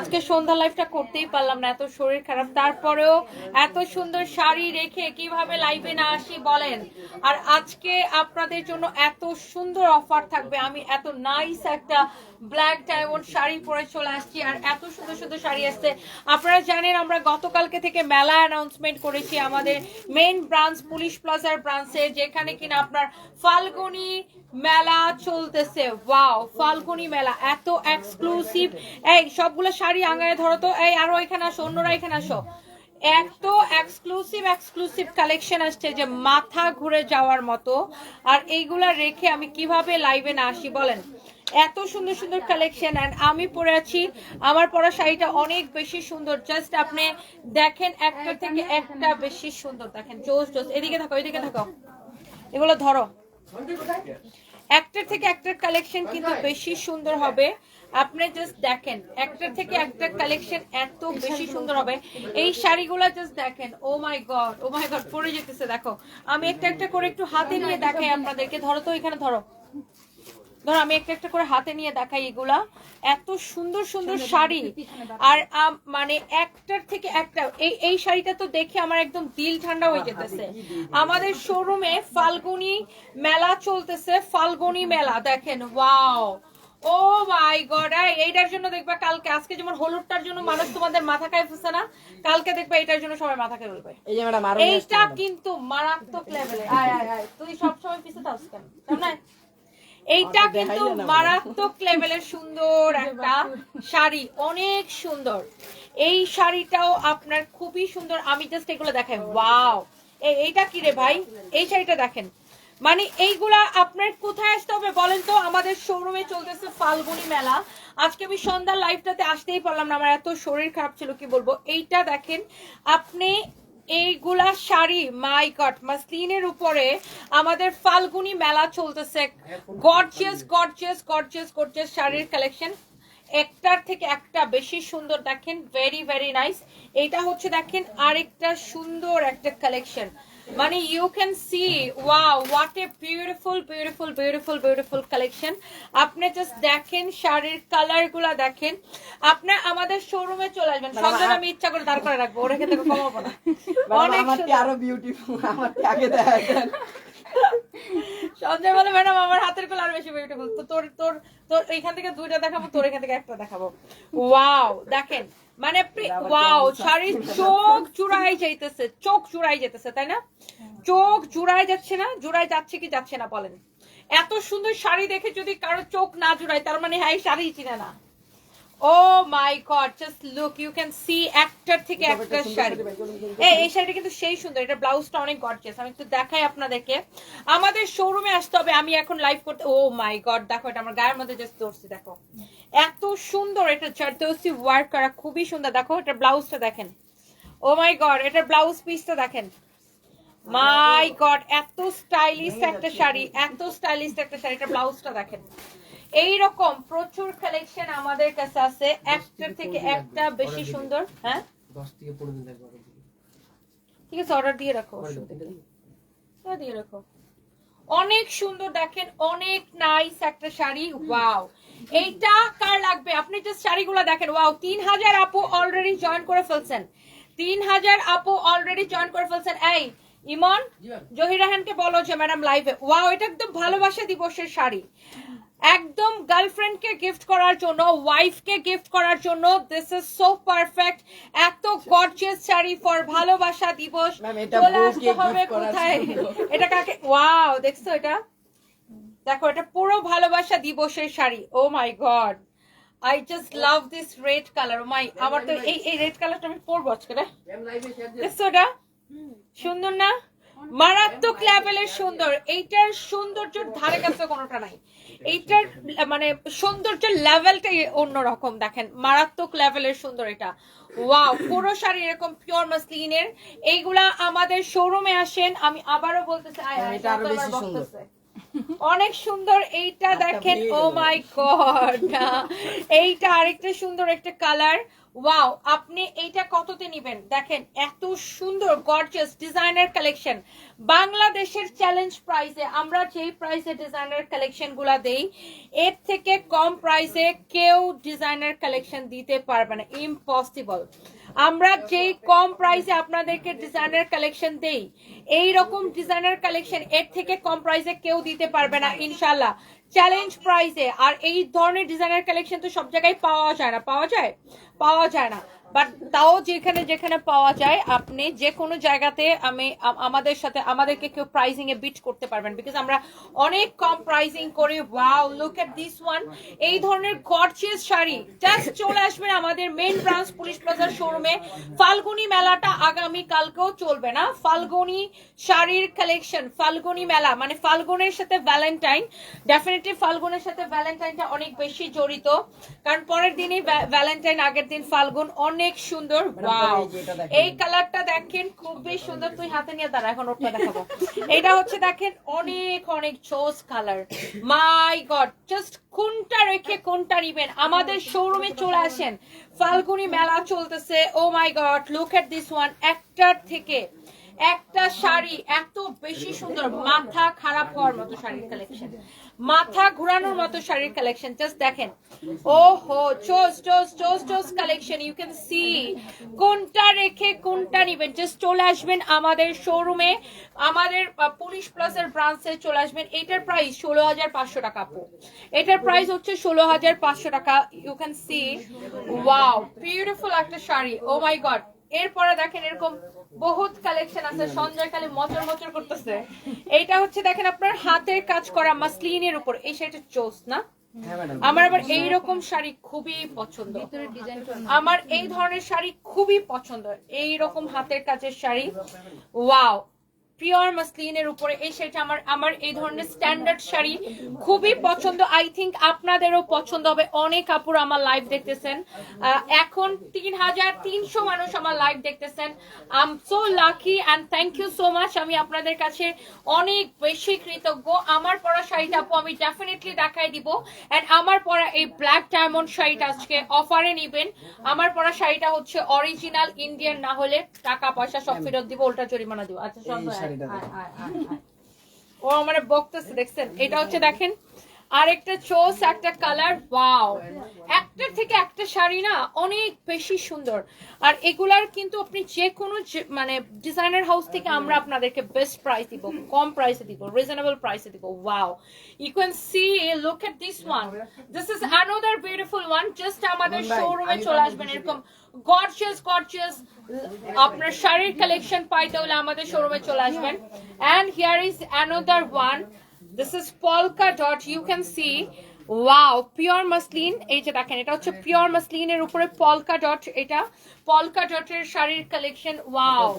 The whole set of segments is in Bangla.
আজকে সন্ধ্যা লাইভটা করতেই পারলাম না, এত শরীর খারাপ। তারপরেও এত সুন্দর শাড়ি রেখে কিভাবে লাইভে না আসি বলেন। আর আজকে আপনাদের জন্য এত সুন্দর অফার থাকবে। আমি এত নাইস একটা ব্ল্যাক ডায়মন্ড শাড়ি পরে চলে আসছি, আর এত সুন্দর সুন্দর শাড়ি আসছে। আপনারা জানেন আমরা গতকালকে থেকে মেলা অ্যানাউন্সমেন্ট করেছি আমাদের মেইন ব্রাঞ্চ পুলিশ প্লাজার ব্রাঞ্চে, যেখানে কিনা আপনার ফাল্গুনি মেলা চলতেছে। ওয়াও, ফাল্গুনি মেলা এত এক্সক্লুসিভ। এই সবগুলো শাড়ি আঙায় ধরো তো, এই আরো এখানে আসো, অন্যরা এখানে আসো। এত এক্সক্লুসিভ কালেকশন আসছে যে মাথা ঘুরে যাওয়ার মতো। আর এইগুলা রেখে আমি কিভাবে লাইভে না আসি বলেন। এত সুন্দর সুন্দর কালেকশন। এন্ড আমি পরে আছি, আমার পরা শাড়িটা অনেক বেশি সুন্দর। জাস্ট আপনি দেখেন, একটা থেকে একটা বেশি সুন্দর। দেখেন জোস জোস। এদিকে থাকো, এদিকে থাকো, এগুলো ধরো। একটার থেকে একটার কালেকশন কিন্তু বেশি সুন্দর হবে। আপনি জাস্ট দেখেন, একটার থেকে একটা কালেকশন এত বেশি সুন্দর হবে। এই শাড়িগুলো জাস্ট দেখেন। ও my god, O my god, পরে যেতেছে। দেখো আমি একটা একটা করে একটু হাতে নিয়ে দেখাই আপনাদেরকে। ধরো তো, এখানে ধরো, ধরো আমি একটা একটা করে হাতে নিয়ে দেখাই। এগুলা এত সুন্দর সুন্দর শাড়ি। আর মানে একটার থেকে একটা। এই শাড়িটা তো দেখে আমার একদম দিল ঠান্ডা হয়ে যেতেছে। আমাদের শোরুমে ফাল্গুনি মেলা চলতেছে, ফাল্গুনি মেলা দেখেন। Wow, O my god. এইটার জন্য দেখবা কালকে, আজকে যেমন হলুদটার জন্য মানুষ তোমাদের মাথা খাই ফেলছে না, কালকে দেখবা এটার জন্য সবাই মাথা খাই ফেলবে। এইটা কিন্তু মারাত্মক লেভেলের। তুই সবসময় পিছিয়ে থাকস কেন? এইটা কিন্তু মারাত্মক লেভেলের সুন্দর একটা শাড়ি, অনেক সুন্দর। এই শাড়িটাও আপনার খুবই সুন্দর। আমি জাস্ট এগুলো দেখাই। ওয়াও, এইটা কি রে ভাই? এই শাড়িটা দেখেন। মানে এইগুলা আপনার কোথায় আসতে হবে বলেন তো? আমাদের শোরুমে চলতেছে ফাল্গুনি মেলা। আজকে আমি সন্ধ্যার লাইভটাতে আসতেই পারলাম না, আমার এত শরীর খারাপ ছিল, কি বলবো। এইটা দেখেন আপনি, এইগুলা শাড়ি মাই গড, মাসলিনের উপরে আমাদের ফাল্গুনি মেলা চলতেছে। গর্জিয়াস গর্জিয়াস গর্জিয়াস গর্জিয়াস শাড়ির কালেকশন, একটার থেকে একটা বেশি সুন্দর। দেখেন ভেরি ভেরি নাইস। এটা হচ্ছে দেখেন আরেকটা সুন্দর একটা কালেকশন। মানে you can see, wow, what a beautiful beautiful beautiful beautiful collection. আপনি জাস্ট দেখেন শাড়ির কালার গুলা দেখেন। আপনি আমাদের শোরুমে চলে আসবেন। সন্ধ্যা আমি ইচ্ছা করে দাঁড় করে রাখবো, ওরা থেকে কমাবো না। অনেক আরো বিউটিফুল, আমার আগে দেখেন সঞ্জয় বলে ম্যাডাম আমার হাতের গুলো আরো বেশি বিউটিফুল। তো তোর তোর তোর এইখান থেকে দুইটা দেখাবো, তোর এখান থেকে একটা দেখাবো। ওয়াও দেখেন, মানে ওয়াও, শাড়ির চোখ জুড়াই যাইতেছে, চোখ জুড়াই যেতেছে, তাই না? চোখ জুড়াই যাচ্ছে না? জুড়াই যাচ্ছে কি যাচ্ছে না বলেন? এত সুন্দর শাড়ি দেখে যদি কারো চোখ না জুড়ায়, তার মানে হ্যাঁ শাড়ি চিনে না। Oh my god, just look, you can see একটার থেকে একটা শাড়ি। এই শাড়িটা কিন্তু সেই সুন্দর। এটা ব্লাউজটা অনেক গর্জিয়াস। আমি একটু দেখাই আপনাদেরকে। আমাদের শোরুমে আসতে হবে। আমি এখন লাইভ করতে, ও মাই গড দেখো, এটা আমার গায়ের মধ্যে জাস্ট ধরছি। দেখো এত সুন্দর, এটা জারদৌসি ওয়ার্ক করা, খুবই সুন্দর। দেখো এটা ব্লাউজটা দেখেন। ও মাই গড, এটা ব্লাউজ পিসটা দেখেন। মাই গড, এত স্টাইলিশ একটা শাড়ি, এত স্টাইলিশ একটা শাড়ি। এটা ব্লাউজটা দেখেন। এইরকম প্রচুর কালেকশন আমাদের কাছে আছে, একটার থেকে একটা বেশি সুন্দর। হ্যাঁ 10 থেকে 15 দিন লাগবে। ঠিক আছে, অর্ডার দিয়ে রাখো, দিয়ে রাখো। অনেক সুন্দর দেখেন, অনেক নাইস একটা শাড়ি। ওয়াও, এইটা কার লাগবে? আপনি জাস্ট শাড়িগুলো দেখেন। ওয়াও, 3000 আপু অলরেডি জয়েন করে ফেলছেন। 3000 আপু অলরেডি জয়েন করে ফেলছেন। এই ইমন, জহিরাহানকে বলো যে ম্যাডাম লাইভে। ওয়াও, এটা একদম ভালোবাসা দিবসের শাড়ি, একদম গার্লফ্রেন্ডকে গিফট করার জন্য, ওয়াইফকে গিফট করার জন্য। This is so perfect. এত গর্জিয়াস শাড়ি ফর ভালোবাসা দিবস। চলে আসতে হবে কোথায়? এটা কাকে? ওয়াও, দেখছো এটা? দেখো এটা পুরো ভালোবাসা দিবসের sari. Oh my god, I just love this red colour. Oh my, আমার তো এই রেড কালারটা আমি পরবো আজকে। দেখছো এটা সুন্দর না? মারাত্মক লেভেলের সুন্দর। এইটার সৌন্দর্যের ধারে কাছে কোনোটা নাই। এইটার মানে সৌন্দর্যের লেভেলটাই অন্যরকম। দেখেন মারাত্মক লেভেলের সুন্দর এটা। ওয়াও, পুরো শাড়ি এরকম পিওর মাসলিনের। এইগুলা আমাদের শোরুমে আসেন। আমি আবারও বলতেছি, অনেক সুন্দর। এইটা দেখেন, ও মাই গড, এইটা আরেকটা সুন্দর একটা কালার। ওয়াও, আপনি এইটা কততে নেবেন দেখেন, এত সুন্দর গর্জিয়াস ডিজাইনার কালেকশন। বাংলাদেশের চ্যালেঞ্জ প্রাইসে আমরা যেই প্রাইসে ডিজাইনার কালেকশন গুলা দেই, এর থেকে কম প্রাইসে কেউ ডিজাইনার কালেকশন দিতে পারবে না, ইম্পসিবল। আমরা যেই কম প্রাইসে আপনাদেরকে ডিজাইনার কালেকশন দেই, এই রকম ডিজাইনার কালেকশন এর থেকে কম প্রাইসে কেউ দিতে পারবে না ইনশাল্লাহ, চ্যালেঞ্জ প্রাইসে। আর এই ধরনের ডিজাইনার কালেকশন তো সব জায়গায় পাওয়া যায় না, পাওয়া যায় না, বাট তাও যেখানে যেখানে পাওয়া যায় আপনি যে কোনো জায়গাতে আমাদের সাথে আমাদেরকে কেউ প্রাইসিং এ বিট করতে পারবেন, বিকজ আমরা অনেক কম প্রাইসিং করি। Wow, look at this one. এই ধরনের গর্জিয়াস শাড়ি জাস্ট চলে আসবেন আমাদের মেইন ব্রাঞ্চ পুলিশ প্লাজার শোরুমে। ফাল্গুনি মেলাটা আগামী কালকেও চলবে না, ফাল্গুনি শাড়ির কালেকশন, ফাল্গুনি মেলা মানে ফাল্গুনের সাথে ভ্যালেন্টাইন, ডেফিনেটলি ফাল্গুনের সাথে ভ্যালেন্টাইনটা অনেক বেশি জড়িত, কারণ পরের দিনই ভ্যালেন্টাইন, আগের দিন ফাল্গুন। অনেক সুন্দর। ওয়াও, এই কালারটা দেখেন খুবই সুন্দর। তুই হাতে নিয়ে দাঁড়া, এখন ওটা দেখাবো। এটা হচ্ছে দেখেন অনেক অনেক চোস কালার। মাই গড, জাস্ট কোনটা রেখে কোনটা নিবেন, আমাদের শোরুমে চলে আসেন, ফাল্গুনি মেলা চলতেছে। Oh my god, look at this one. একটার থেকে একটা শাড়ি এত বেশি সুন্দর, মাথা খারাপ হওয়ার মতো শাড়ির কালেকশন, মাথা ঘোরানোর মতো শাড়ির কালেকশন। জাস্ট দেখেন, ও হো, চোস চোস চোস চোস কালেকশন। ইউ ক্যান সি কোনটা রেখে কোনটা নিবেন। জাস্ট চলে আসবেন আমাদের শোরুমে, আমাদের পুলিশ প্লাসের ব্রাঞ্চে চলে আসবেন। এটার প্রাইস 16,500 টাকা আপু, এটার প্রাইস হচ্ছে 16,500 টাকা। You can see, wow, beautiful একটা শাড়ি। Oh my god. এরপরে দেখেন এরকম বহুত কালেকশন আছে। সঞ্জয় খালি মচর মচর করতেছে। এইটা হচ্ছে দেখেন আপনার হাতের কাজ করা মাসলিনের উপর, এই শাড়িটা চোস না? আমার আবার এইরকম শাড়ি খুবই পছন্দ, আমার এই ধরনের শাড়ি খুবই পছন্দ, এইরকম হাতের কাজের শাড়ি। ওয়াও, পিওর মাসলিনের উপরে এই শাড়িটা আমার এই ধরনের স্ট্যান্ডার্ড শাড়ি খুবই পছন্দ। আই থিঙ্ক আপনাদেরও পছন্দ হবে। অনেক আপুর আমার লাইভ দেখতেছেন, এখন 3,300 মানুষ আমার লাইভ দেখতেছেন। I am so lucky and thank you so much. আমি আপনাদের কাছে অনেক বেশি কৃতজ্ঞ। আমার পরা শাড়িটা আপু আমি ডেফিনেটলি দেখাই দিব। অ্যান্ড আমার পরা এই ব্ল্যাক ডায়মন্ড শাড়িটা আজকে অফারে নিবেন। আমার পরা শাড়িটা হচ্ছে অরিজিনাল ইন্ডিয়ান, না হলে টাকা পয়সা সব ফেরত দিব, উল্টা জরিমানা দিব। আচ্ছা, ও মানে বকতেছে, দেখছেন? এটা হচ্ছে দেখেন আরেকটা চোস একটা কালার। ওয়াও, একটার থেকে একটা শাড়ি না অনেক বেশি সুন্দর। আর এগুলার কিন্তু আপনি যে কোনো মানে ডিজাইনার হাউস থেকে আমরা আপনাদেরকে বেস্ট প্রাইস দিব, কম প্রাইসে দিব, রিজনেবল প্রাইসে দিব। Wow, you can see, look at this one. This is another beautiful one. Just আমাদের শোরুমে চলে আসবেন, এরকম গর্জিয়াস গর্জিয়াস আপনার শাড়ির কালেকশন পাইতে হলে আমাদের শোরুমে চলে আসবেন। And here is another one. This is polka dot. You can see, wow, pure muslin. এই যে দেখেন, এটা হচ্ছে পিওর মাসলিনের উপরে polka dot। এটা polka dot এর শাড়ির কালেকশন। ওয়াও,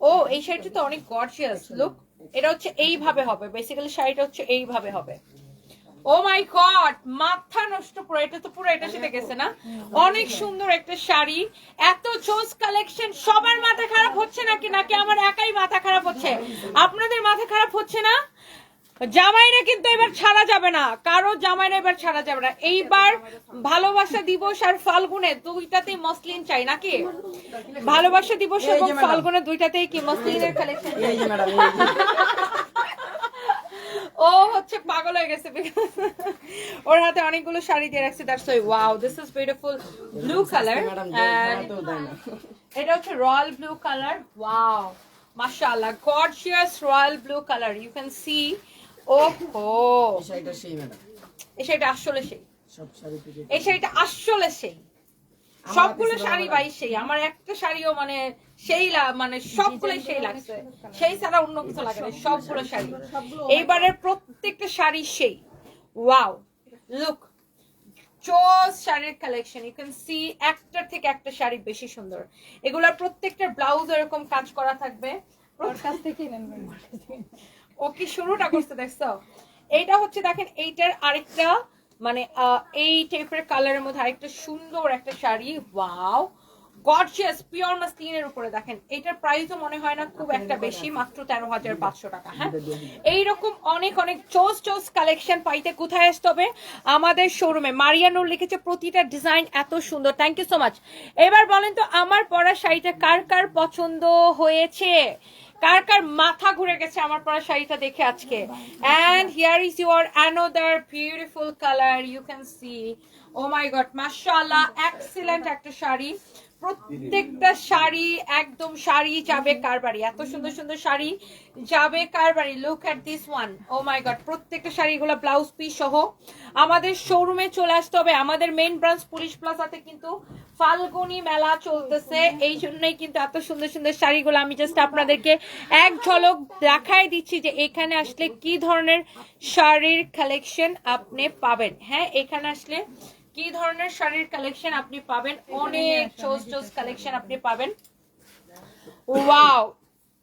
ও এই শাড়িটা তো অনেক গর্জিয়াস। লুক, এটা হচ্ছে এইভাবে হবে, বেসিক্যালি শাড়িটা হচ্ছে এইভাবে হবে। ও মাই গড, মাথা নষ্ট পুরো। এটা তো পুরো এটার সাথে গেছে না? অনেক সুন্দর একটা শাড়ি, এত চোস কালেকশন। সবার মাথা খারাপ হচ্ছে নাকি নাকি আমার একাই মাথা খারাপ হচ্ছে? আপনাদের মাথা খারাপ হচ্ছে না? জামাইরা কিন্তু এবার ছাড়া যাবে না, কারো জামাইরা এবার ছাড়া যাবে না। এইবার ভালোবাসা দিবস আর ফাল্গুনে দুইটাতেই মসলিন চাই নাকি? ভালোবাসা দিবস এবং ফাল্গুনে দুইটাতেই কি মসলিনের কালেকশন? ও হচ্ছে পাগল হয়ে গেছে, ওর হাতে অনেকগুলো শাড়ি দিয়ে রাখছে। That's why. Wow, this is beautiful blue colour. এটা হচ্ছে রয়্যাল ব্লু কালার। ওয়াও, মাশাআল্লাহ, gorgeous royal blue colour. You can see, ওহো, এই শাড়িটা আসলে সেই, এই শাড়িটা আসলে সেই। সবগুলো শাড়ি ভাই সেই, আমার একটা শাড়িও মানে সেই মানে সবগুলোই সেই লাগছে, সেই ছাড়া অন্য কিছু লাগে না। সবগুলো শাড়ি, এইবারের প্রত্যেকটা শাড়ি সেই। ওয়াও, লুক, চোস শাড়ির কালেকশন। ইউ ক্যান সি, একটার থেকে একটা শাড়ি বেশি সুন্দর। এগুলার প্রত্যেকটা ব্লাউজ এরকম কাজ করা থাকবে। ও কি শুরুটা করতে দেখছো? এইটা হচ্ছে দেখেন, এইটার আরেকটা মানে এই টাইপের কালারের মধ্যে আরেকটা সুন্দর একটা শাড়ি। ওয়াও, গর্জিয়াস পিওর মাসলিনের উপরে দেখেন, এটার প্রাইসও মনে হয় না খুব একটা বেশি, মাত্র 13,500 টাকা। হ্যাঁ, এইরকম অনেক অনেক চোস কালেকশন পাইতে কোথায় আসতে হবে? আমাদের শোরুমে। মারিয়ানুর লিখেছে প্রতিটা ডিজাইন এত সুন্দর, থ্যাংক ইউ সো মাচ। এবার বলেন তো আমার পরা শাড়িটা কার কার পছন্দ হয়েছে? কার কার মাথা ঘুরে গেছে আমার পরা শাড়িটা দেখে আজকে? And here is your another beautiful colour, you can see. Oh my god, মাশাআল্লাহ, এক্সিলেন্ট একটা শাড়ি। প্রত্যেকটা শাড়ি একদম শাড়ি যাবে কার বাড়ি, এত সুন্দর সুন্দর শাড়ি যাবে কার বাড়ি। Look at this one, oh my god, প্রত্যেকটা শাড়িগুলো ব্লাউজ পিস সহ আমাদের শোরুমে চলে আসতে হবে। আমাদের মেইন ব্রাঞ্চ পুলিশ প্লাজাতে কিন্তু ফাল্গুনি মেলা চলতেছে, এই জন্যই কিন্তু এত সুন্দর সুন্দর শাড়িগুলো আমি জাস্ট আপনাদেরকে এক ঝলক দেখাই দিচ্ছি যে এখানে আসলে কি ধরনের শাড়ির কালেকশন আপনি পাবেন। হ্যাঁ, এখানে আসলে কি ধরনের শাড়ির কালেকশন আপনি পাবেন, অনেক চোস কালেকশন আপনি পাবেন। Wow,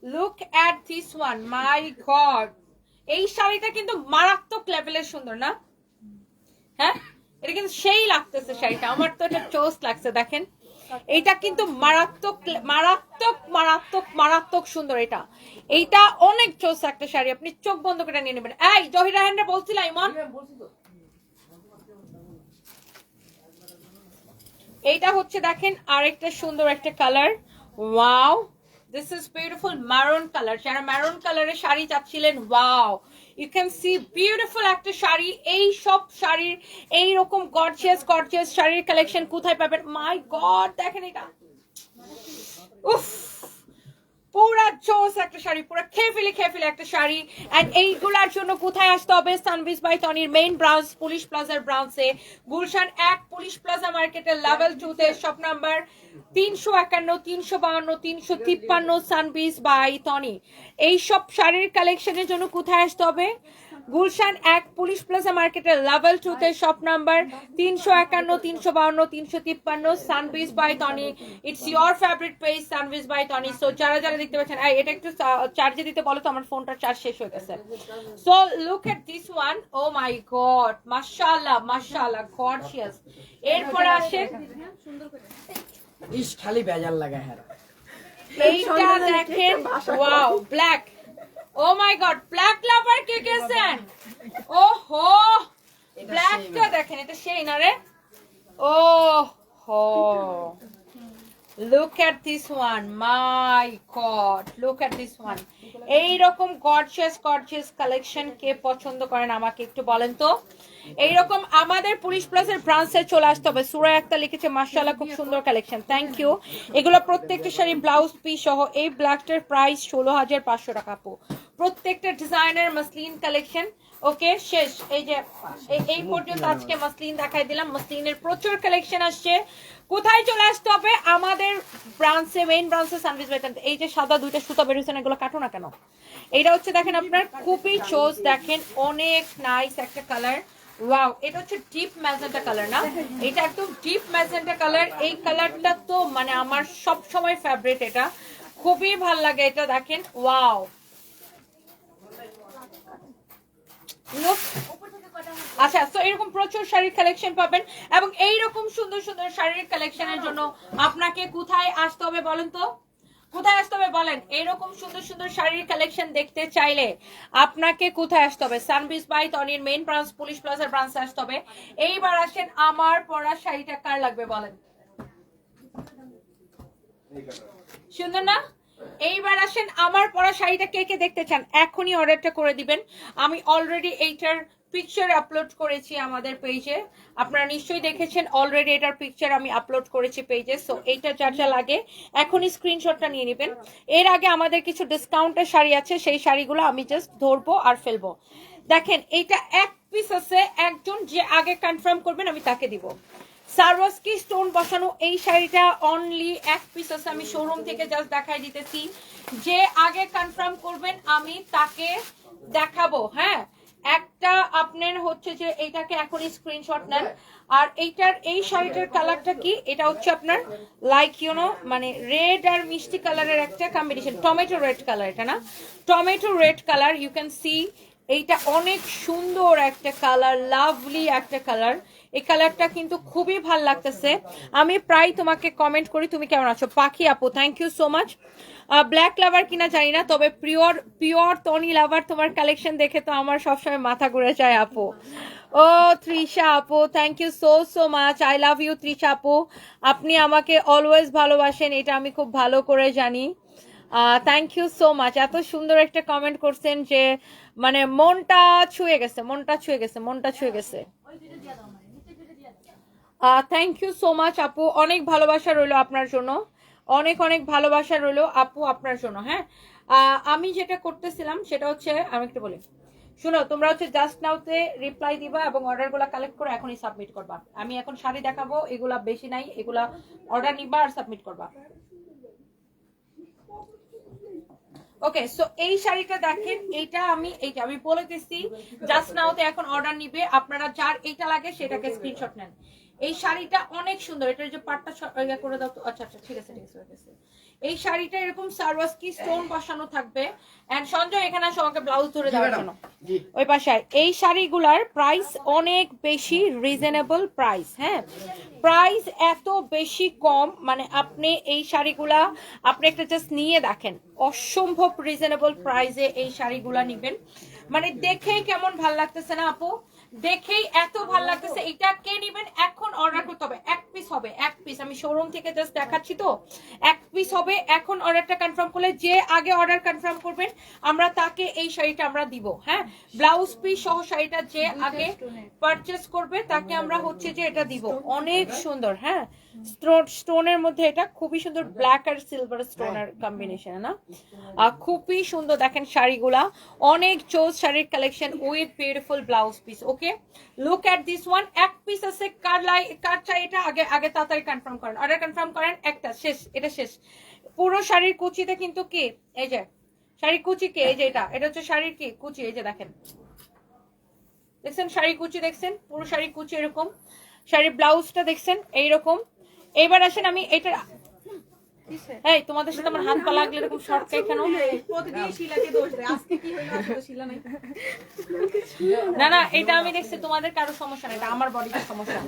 look at this one, my god, এই শাড়িটা কিন্তু মারাত্মক লেভেলের সুন্দর না? হ্যাঁ, এটা কিন্তু সেই লাগতেছে শাড়িটা, আমার তো এটা চোস লাগছে। দেখেন, এটা কিন্তু মারাত্মক মারাত্মক মারাত্মক মারাত্মক সুন্দর। এইটা অনেক চোস একটা শাড়ি, আপনি চোখ বন্ধ করে নিয়ে নেবেন। এই জহিরা হ্যান্ডে বলছিলাম ইমন, এইটা হচ্ছে দেখেন আরেকটা সুন্দর একটা colour. Wow, this is beautiful maroon colour. যারা মারুন কালারের শাড়ি চাচ্ছিলেন, wow, you can see beautiful একটা শাড়ি। এই সব শাড়ির এইরকম গর্জিয়াস শাড়ির কালেকশন কোথায় পাবেন? মাই গড, দেখেন এটা, উফ, পুরা চোস একটা শাড়ি, পুরো খেয়ে ফেলে একটা শাড়ি। এন্ড এইগুলার জন্য কোথায় আসতে হবে? সানভিজ বাই তনির মেইন ব্রাঞ্চ পুলিশ প্লাজার ব্রাঞ্চে, গুলশান 1 পুলিশ প্লাজা মার্কেটের লেভেল 2 তে, শপ নাম্বার 351, 352, 353 সানভিজ বাই তনি। এই সব শাড়ির কালেকশনের জন্য কোথায় আসতে হবে? গুলশান 1 পুলিশ প্লাজা মার্কেটের লেভেল 2 তে, শপ নাম্বার 351, 352, 353 সানভিজ by Tony. It's your favourite page সানভিজ বাই টনি। সো যারা যারা দেখতে পাচ্ছেন, এটা একটু চার্জে দিতে বলো তো, আমার ফোনটা চার্জ শেষ হয়ে গেছে। So look at this one, oh my god, মাশাআল্লাহ মাশাআল্লাহ, গর্জিয়াস। এরপর আসেন, ইস খালি বেজাল লাগায় হ্যাঁ, এইটা দেখেন, wow, black. O my god, black লাভার কে গেছেন? ওহো, ব্ল্যাকটা দেখেন, এটা সেই না রে? ওহো, look at this one, my god, look at this one. এইরকম গর্জিয়াস কালেকশন কে পছন্দ করেন আমাকে একটু বলেন তো। এইরকম আমাদের পুলিশ প্লাসের ব্রাঞ্চে চলে আসতে হবে। সুরাই একটা লিখেছে, মাশাআল্লাহ, খুব সুন্দর কালেকশন, থ্যাংক ইউ। এগুলো প্রত্যেকটা শাড়ি ব্লাউজ পিস সহ। এই ব্ল্যাকটার প্রাইস 16,500 টাকা আপু। প্রত্যেকটা ডিজাইনার মাসলিন কালেকশন। ওকে, শেষ। এই যে এই পর্যন্ত আজকে মাসলিন দেখাই দিলাম। মাসলিনের প্রচুর কালেকশন আসছে। কোথায় চলে আসতে হবে? আমাদের ব্রাঞ্চে, মেইন ব্রাঞ্চে সানভিজ বাই তনি। এই যে সাদা দুইটা সুতা বের হয়েছে, এগুলো কাটো না কেন? এইটা হচ্ছে দেখেন আপনার খুবই চোজ, দেখেন অনেক নাইস একটা কালার। ওয়াও, এটা হচ্ছে ডিপ ম্যাজেন্টা কালার না? এটা একদম ডিপ ম্যাজেন্টা কালার। এই কালারটা তো মানে আমার সব সময় ফেভারিট, এটা খুবই ভাল লাগে। এটা দেখেন, ওয়াও, আচ্ছা। তো এরকম প্রচুর শাড়ির কালেকশন পাবেন, এবং এইরকম সুন্দর সুন্দর শাড়ির কালেকশনের জন্য আপনাকে কোথায় আসতে হবে বলেন তো? কোথায় আসতে হবে বলেন? এইরকম সুন্দর সুন্দর শাড়ির কালেকশন দেখতে চাইলে আপনাকে কোথায় আসতে হবে? সানভিজ বাই তনির মেইন ব্রাঞ্চ পুলিশ প্লাজার ব্রাঞ্চে আসতে হবে। এইবার আসেন, আমার পরা শাড়িটা কার লাগবে বলেন? সুন্দর না? এইবার আসেন, আমার পরা শাড়িটা কে কে দেখতে চান এখনই অর্ডারটা করে দিবেন। আমি অলরেডি এইটার পিকচার আপলোড করেছি আমাদের পেজে, আপনারা নিশ্চয়ই দেখেছেন অলরেডি। এটার পিকচার আমি আপলোড করেছি পেজে। সো এইটা যার যা লাগে এখনই স্ক্রিনশটটা নিয়ে নেবেন। এর আগে আমাদের কিছু ডিসকাউন্টের শাড়ি আছে, সেই শাড়িগুলো আমি জাস্ট ধরবো আর ফেলবো। দেখেন, এইটা এক পিস আছে, একজন যে আগে কনফার্ম করবেন আমি তাকে দিব। সারওয়াস্কি স্টোন বসানো এই শাড়িটা অনলি এক পিস আছে, আমি শোরুম থেকে জাস্ট দেখাই দিতেছি। যে আগে কনফার্ম করবেন আমি তাকে দেখাবো। হ্যাঁ, একটা আপনার হচ্ছে যে এইটাকে এখনই স্ক্রিনশট নেন। আর এইটার এই শাড়িটার কালারটা কি? এটা হচ্ছে আপনার লাইক মানে রেড আর মিষ্টি কালারের একটা কম্বিনেশন, টমেটো রেড কালার। এটা না, tomato red colour, you can see. এইটা অনেক সুন্দর একটা কালার, লাভলি একটা কালার। এই কালারটা কিন্তু খুবই ভাল লাগতেছে। আমি প্রায় তোমাকে কমেন্ট করি তুমি কেমন আছো। পাখি আপু thank you so much. Black lover কিনা জানি না, তবে পিওর পিওর টনি লাভার তোমার কালেকশন দেখে তো আমার সবসময় মাথা ঘুরে যায় আপু। ও তৃষা আপু thank you so so much, I love you Trisha আপু। আপনি আমাকে অলওয়েজ ভালোবাসেন, এটা আমি খুব ভালো করে জানি। Thank you so much. এত সুন্দর একটা কমেন্ট করছেন যে মানে মনটা ছুঁয়ে গেছে, মনটা ছুঁয়ে গেছে, মনটা ছুঁয়ে গেছে। থ্যাংক ইউ সো মাচ আপু, অনেক ভালোবাসা রইলো আপনার জন্য, অনেক অনেক ভালোবাসা রইলো আপু আপনার জন্য। হ্যাঁ আমি যেটা করতেছিলাম সেটা হচ্ছে, আমি একটু বলি শুনো, তোমরা হচ্ছে জাস্ট নাওতে রিপ্লাই দিবা এবং অর্ডারগুলো কালেক্ট করে এখনই সাবমিট করবা। আমি এখন শাড়ি দেখাবো, এগুলা বেশি নাই, এগুলা অর্ডার নিবা আর সাবমিট করবা। ওকে সো এই শাড়িটা দেখেন, এইটা আমি বলে দিচ্ছি জাস্ট নাওতে এখন অর্ডার নিবে। আপনারা যার এইটা লাগে সেটাকে স্ক্রিনশট নেন। এই শাড়িটা অনেক সুন্দর, এটার যে পাটটা করে দাও তো। আচ্ছা আচ্ছা ঠিক আছে ঠিক আছে ঠিক আছে। এই শাড়িটা এরকম সারওয়াস্কি স্টোন বসানো থাকবে। এন্ড সঞ্জয় এখানে আসো আমাকে ব্লাউজ ধরে দেওয়ার জন্য। ওই পাশে এই শাড়িগুলার প্রাইস অনেক বেশি রিজনেবল প্রাইস। হ্যাঁ প্রাইস এত বেশি কম, মানে আপনি এই শাড়িগুলা আপনি একটা জাস্ট নিয়ে দেখেন, অসম্ভব রিজনেবল প্রাইসে এই শাড়িগুলা নিবেন। মানে দেখেই কেমন ভাল লাগতেছে না আপু, দেখেই এত ভাল লাগতেছে। এটা কে নিবেন এখন অর্ডার করতে হবে, এক পিস হবে, এক পিস। আমি শোরুম থেকে জাস্ট দেখাচ্ছি তো, এক পিস হবে। এখন অর্ডারটা কনফার্ম করলে, যে আগে অর্ডার কনফার্ম করবেন আমরা তাকে এই শাড়িটা আমরা দিব। হ্যাঁ ব্লাউজ পিস সহ শাড়িটা যে আগে পারচেজ করবে তাকে আমরা হচ্ছে যে এটা দিব। অনেক সুন্দর, হ্যাঁ স্টোনের মধ্যে এটা খুবই সুন্দর, ব্ল্যাক আর সিলভার স্টোনের কম্বিনেশন না, খুবই সুন্দর। দেখেন শাড়িগুলা অনেক চোজ শাড়ির collection with beautiful blouse piece. Okay look at this one, এক পিস আছে। কার চাই এটা আগে আগে তাড়াতাড়ি কনফার্ম করেন, অর্ডার কনফার্ম করেন। একটা শেষ, এটা শেষ। পুরো শাড়ির কুচিতে কিন্তু কি এই যে শাড়ির কুচি কি, এই যে এটা হচ্ছে শাড়ির কি কুচি, এই যে দেখেন, দেখছেন শাড়ির কুচি, দেখছেন পুরো শাড়ির কুচি এরকম। শাড়ির ব্লাউজটা দেখছেন এইরকম। এইবার আসেন আমি এটা, এই তোমাদের সাথে আমার হাত পা লাগলে এরকম শর্টকাট কেন? না না এটা আমি দেখছি, তোমাদের কারো সমস্যা না, এটা আমার বডিতে সমস্যা।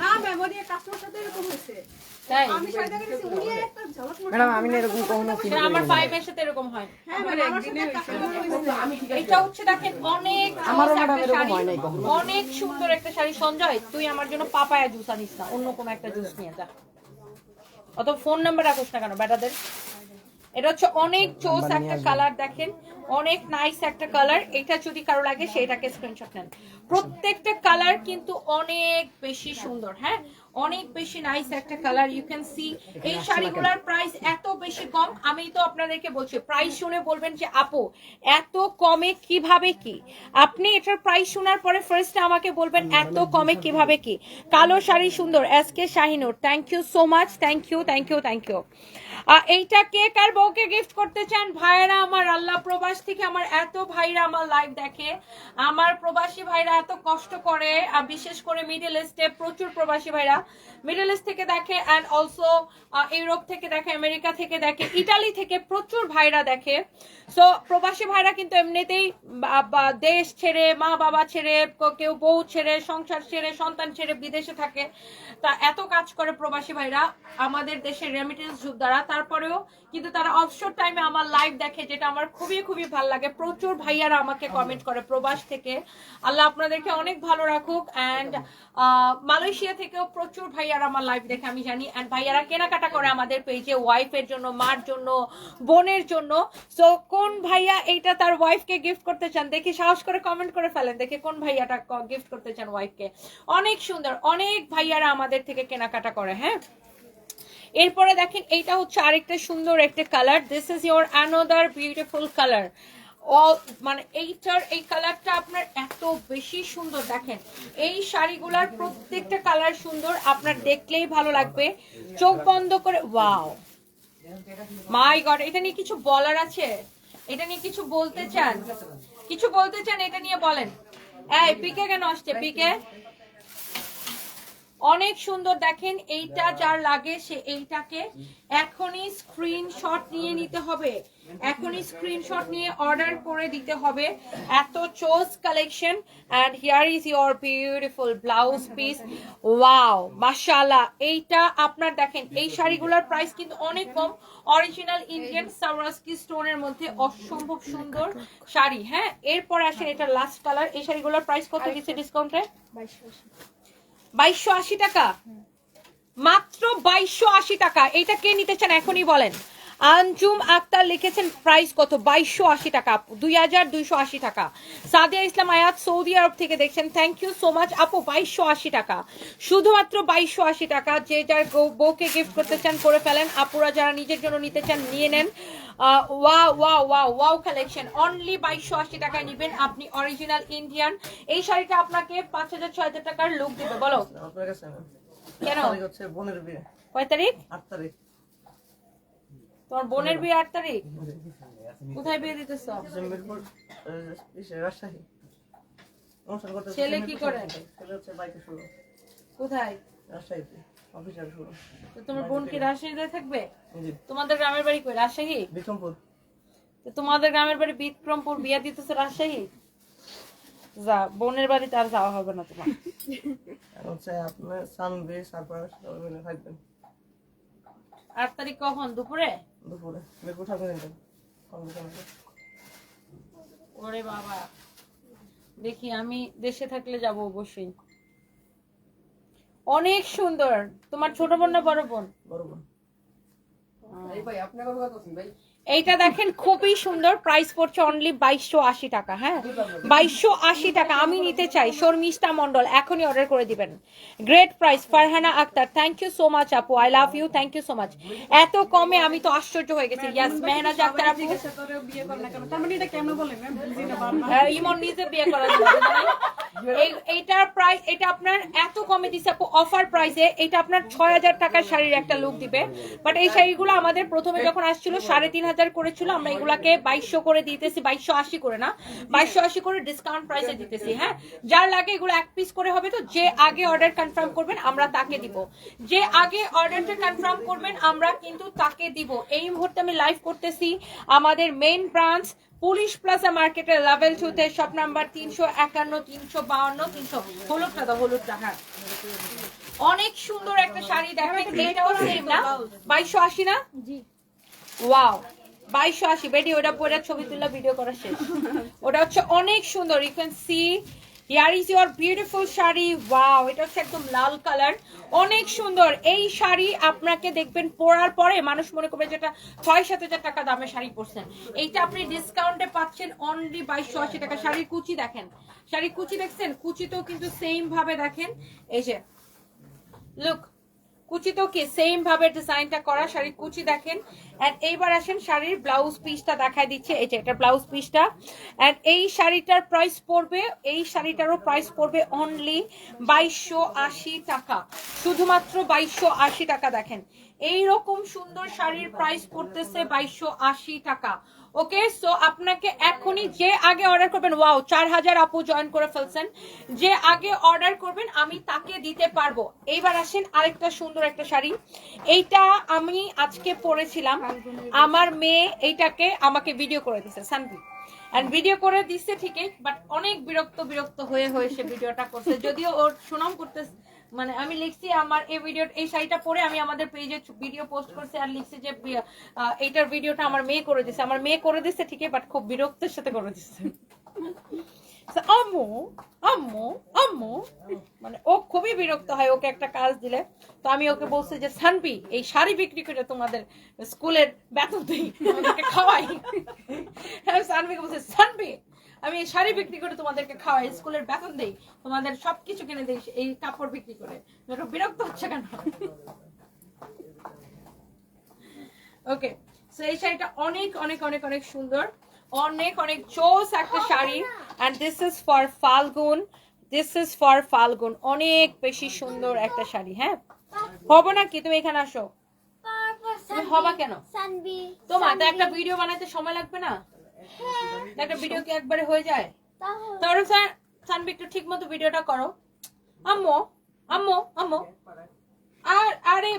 তাই ম্যাডাম আমি না এরকম কখনো সেটা আমার পাইপের সাথে এরকম হয়। এটা হচ্ছে দেখেন অনেক আমারও ম্যাডাম এরকম হয় নাই কখনো। অনেক সুন্দর একটা শাড়ি। সঞ্জয় তুই আমার জন্য পাপায়া জুস আনিস না, অন্য কোনো একটা জুস নিয়ে যা। অত ফোন নাম্বার রাখোস না কেন বেটাদের? এটা হচ্ছে অনেক চোস একটা কালার, দেখেন অনেক নাইস একটা কালার। এটা যদি কারো লাগে সেটাকে স্ক্রিনশট নেন। প্রত্যেকটা কালার কিন্তু অনেক বেশি সুন্দর, হ্যাঁ অনেক বেশি নাইস একটা কালার। ইউ ক্যান সি এই শাড়িগুলোর প্রাইস এত বেশি কম। আমি তো আপনাদেরকে বলছি, প্রাইস শুনে বলবেন যে আপু এত কমে কিভাবে কি। আপনি এটার প্রাইস শোনার পরে ফার্স্ট আমাকে বলবেন এত কমে কিভাবে কি। কালো শাড়ি সুন্দর, SK Shahinur thank you so much, thank you thank you thank you. এইটা কে কার বউকে গিফট করতে চান? ভাইরা আমার, আল্লাহ প্রবাস থেকে আমার এত ভাইরা আমার লাইভ দেখে, আমার প্রবাসী ভাইরা এত কষ্ট করে, বিশেষ করে মিডল ইস্টে প্রচুর প্রবাসী ভাইরা মিডল ইস্ট থেকে দেখে, অ্যান্ড অলসো ইউরোপ থেকে দেখে, আমেরিকা থেকে দেখে, ইটালি থেকে প্রচুর ভাইরা দেখে। সো প্রবাসী ভাইরা কিন্তু এমনিতেই দেশ ছেড়ে, মা বাবা ছেড়ে, কেউ বউ ছেড়ে, সংসার ছেড়ে, সন্তান ছেড়ে বিদেশে থাকে। তা এত কাজ করে প্রবাসী ভাইরা আমাদের দেশের রেমিটেন্স যোদ্ধারা, তারপরেও কিন্তু তারা অবসর টাইমে আমার লাইভ দেখে, যেটা আমার খুবই খুবই ভালো লাগে। প্রচুর ভাইয়ারা আমাকে কমেন্ট করে প্রবাস থেকে, আল্লাহ আপনাদেরকে অনেক ভালো রাখুক। অ্যান্ড মালয়েশিয়া থেকেও প্রচুর ভাইয়ারা আমার লাইভ দেখে আমি জানি। অ্যান্ড ভাইয়ারা কেনাকাটা করে আমাদের পেজে ওয়াইফের জন্য, মার জন্য, বোনের জন্য। সো কোন ভাইয়া এইটা তার ওয়াইফকে গিফট করতে চান দেখি, সাহস করে কমেন্ট করে ফেলেন, দেখে কোন ভাইয়াটা গিফট করতে চান ওয়াইফকে। অনেক সুন্দর, অনেক ভাইয়ারা আমাদের থেকে কেনাকাটা করে। হ্যাঁ এরপরে দেখেন এইটা হচ্ছে আরেকটা সুন্দর একটা colour. This is your another beautiful colour. মানে এইটার এই কালারটা আপনার এত বেশি সুন্দর। দেখেন এই শাড়িগুলার প্রত্যেকটা কালার সুন্দর, আপনার দেখলেই ভালো লাগবে, চোখ বন্ধ করে। ওয়াও মাই গড, এটা নিয়ে কিছু বলার আছে? এটা নিয়ে কিছু বলতে চান? কিছু বলতে চান এটা নিয়ে বলেন। এই পিকে কেন আসছে? পিকে অনেক সুন্দর দেখেন, এইটা যার লাগে সে এইটাকে এখনই স্ক্রিনশট নিয়ে নিতে হবে, এখনই স্ক্রিনশট নিয়ে অর্ডার করে দিতে হবে। এত চোজ collection. And here is your beautiful blouse piece. Wow মাশাআল্লাহ, এইটা আপনার দেখেন এই শাড়িগুলোর প্রাইস কিন্তু অনেক কম। অরিজিনাল ইন্ডিয়ান সাওয়ারস্কি স্টোনের মধ্যে অসম্ভব সুন্দর শাড়ি। হ্যাঁ, এরপর আসেন এটা লাস্ট কালার। এই শাড়িগুলোর প্রাইস কত দিচ্ছে ডিসকাউন্টে? 2280 টাকা, মাত্র 2280 টাকা। এইটা কে নিতে চান এখনই বলেন। আঞ্জুম আক্তার লিখেছেন প্রাইস কত? 2280 টাকা, 2280 টাকা। সাদিয়া ইসলাম আয়াত সৌদি আরব থেকে দেখছেন, থ্যাংক ইউ সো মাচ আপু। 2280 টাকা, শুধুমাত্র 2280 টাকা। যে যার বউকে গিফট করতে চান করে ফেলেন, আপুরা যারা নিজের জন্য নিতে চান নিয়ে নেন। Wow wow wow wow collection, only 2280 টাকায় নেবেন আপনি অরিজিনাল ইন্ডিয়ান। এই শাড়িটা আপনাকে 5000 6000 টাকার লুক দিবে। বলো কেন? বোনের বিয়ে কয় তারিখ? 8 তারিখ। তোমার বোনের বিয়ে 8 তারিখ? কোথায় বিয়ে দিতেছ? রাজশাহী। ছেলে কি করে? ছেলে হচ্ছে বাইকে শুরু। কোথায়? রাজশাহীতে অফিসার শুরু। তো তোমার বোন কি রাজশাহীতে থাকবে? জি। তোমাদের গ্রামের বাড়ি কই? রাজশাহী? বিক্রমপুর। তো তোমাদের গ্রামের বাড়ি বিক্রমপুর, বিয়ে দিতেছ রাজশাহী? যা, বোনের বাড়িতে আর যাওয়া হবে না তোমার। হচ্ছে আপনার সানবে সারপ্রাইজ সবাই মিলে থাকবেন। 8 তারিখ কখন? দুপুরে? দুপুরে মিরপুর ঠাকুর নিতেন। ওরে বাবা, দেখি আমি দেশে থাকলে যাব অবশ্যই। অনেক সুন্দর। তোমার ছোট বোন না বড় বোন? বড় বোন। এইটা দেখেন খুবই সুন্দর, প্রাইস পড়ছে অনলি 2280 টাকা। হ্যাঁ, 2280 টাকা। আমি নিতে চাই। শর্মিষ্ঠা মন্ডল এখনই অর্ডার করে দিবেন। Great price. Farhana Akter, thank you so much আপু, I love you, thank you so much. এত কমে আমি তো আশ্চর্য হয়ে গেছি। ইয়াস, মেহনাজ আক্তার আপু, ইমন নিজে বিয়ে করার জন্য এইটার প্রাইস, এটা আপনার এত কমে দিছে আপু অফার প্রাইসে। এটা আপনার 6000 টাকার শাড়ির একটা লুক দিবে। বাট এই শাড়িগুলো আমাদের প্রথমে যখন আসছিল 3500 করেছিল, আমরা এগুলাকে 2200 করে দিতেছি, 2280 করে না, 2280 করে ডিসকাউন্ট প্রাইসে দিতেছি। হ্যাঁ, যার লাগে এগুলো এক পিস করে হবে। তো যে আগে অর্ডার কনফার্ম করবেন আমরা তাকে দিব, যে আগে অর্ডারটা কনফার্ম করবেন আমরা কিন্তু তাকে দিব। এই মুহূর্তে আমি লাইভ করতেছি আমাদের মেইন ব্রাঞ্চ পুলিশ প্লাজা মার্কেটের লেভেল 2 তে, শপ নাম্বার 351 352 300। হলুদটা দাও, হলুদটা। হ্যাঁ, অনেক সুন্দর একটা শাড়ি দেখেন। এটাও সেম না? 2280 না? জি। ওয়াও, 2280। বেডি ওটা পরে ছবি তুলে ভিডিও করা শেষ। ওটা হচ্ছে অনেক সুন্দর। You can see here is your beautiful sari. Wow, এটা হচ্ছে একদম লাল কালার, অনেক সুন্দর। এই শাড়ি আপনাকে দেখবেন পরার পরে মানুষ মনে করবে যেটা 6-7 টাকা দামে শাড়ি পরছেন। এইটা আপনি ডিসকাউন্টে পাচ্ছেন অনলি 2280 টাকা। শাড়ির কুচি দেখেন, শাড়ির কুচি দেখছেন? কুচিতেও কিন্তু সেম ভাবে দেখেন, এই যে লুক, কুচিতেও কি সেম ভাবে ডিজাইনটা করা। শাড়ির কুচি দেখেন। এন্ড এইবার আসেন শাড়ির ব্লাউজ পিসটা দেখাই দিচ্ছে। এই যে এটা ব্লাউজ পিসটা। এন্ড এই শাড়িটার প্রাইস পড়বে, এই শাড়িটারও প্রাইস পড়বে অনলি 2280 টাকা, শুধুমাত্র 2280 টাকা। দেখেন এইরকম সুন্দর শাড়ির প্রাইস পড়তেছে 2280 টাকা। ওকে, সো আপনাকে এখনই যে আগে অর্ডার করবেন, ওয়াও 4000 আপু জয়েন করে ফেলছেন, যে আগে অর্ডার করবেন আমি তাকে দিতে পারবো। এইবার আসেন আরেকটা সুন্দর একটা শাড়ি। এইটা আমি আজকে পরেছিলাম, আমার মেয়ে এইটাকে আমাকে ভিডিও করে দিছে, সানভি। এন্ড ভিডিও করে দিচ্ছে ঠিকই, বাট অনেক বিরক্ত হয়ে সে ভিডিওটা করছে। যদিও ওর সুনাম করতে, মানে আমি লিখছি আমার এই ভিডিও, এই শাড়িটা পরে আমি আমাদের পেজে ভিডিও পোস্ট করছি আর লিখছি যে এইটার ভিডিওটা আমার মেয়ে করে দিচ্ছে। আমার মেয়ে করে দিচ্ছে ঠিকই, বাট খুব বিরক্তের সাথে করে দিচ্ছে। আম্মু আম্মু আম্মু, মানে ও খুবই বিরক্ত হয় ওকে একটা কাজ দিলে। তো আমি ওকে বলছি যে সানবি, এই শাড়ি বিক্রি করে তোমাদের স্কুলের বেতন দিই, তোমাদেরকে খাওয়াই। সানবিকে বলছে, সানবি আমি এই শাড়ি বিক্রি করে তোমাদেরকে খাওয়াই, স্কুলের বেতন দেই, তোমাদের সবকিছু কিনে দেই এই কাপড় বিক্রি করে। বিরক্ত হচ্ছে কেন? ওকে, সো এই শাড়িটা অনেক অনেক অনেক অনেক সুন্দর, অনেক অনেক চোস একটা sari. And this is for Falgun, this is for Falgun. অনেক বেশি সুন্দর একটা শাড়ি। হ্যাঁ, হবো নাকি? তুমি এখানে আসো। তুমি হবা কেন? তোমার তো একটা ভিডিও বানাইতে সময় লাগবে না? একটা ভিডিও কি একবারে হয়ে যায়? তাহলে সানবি একটু ঠিক মতো ভিডিওটা করো। আম্মু আম্মু আম্মু আর আরে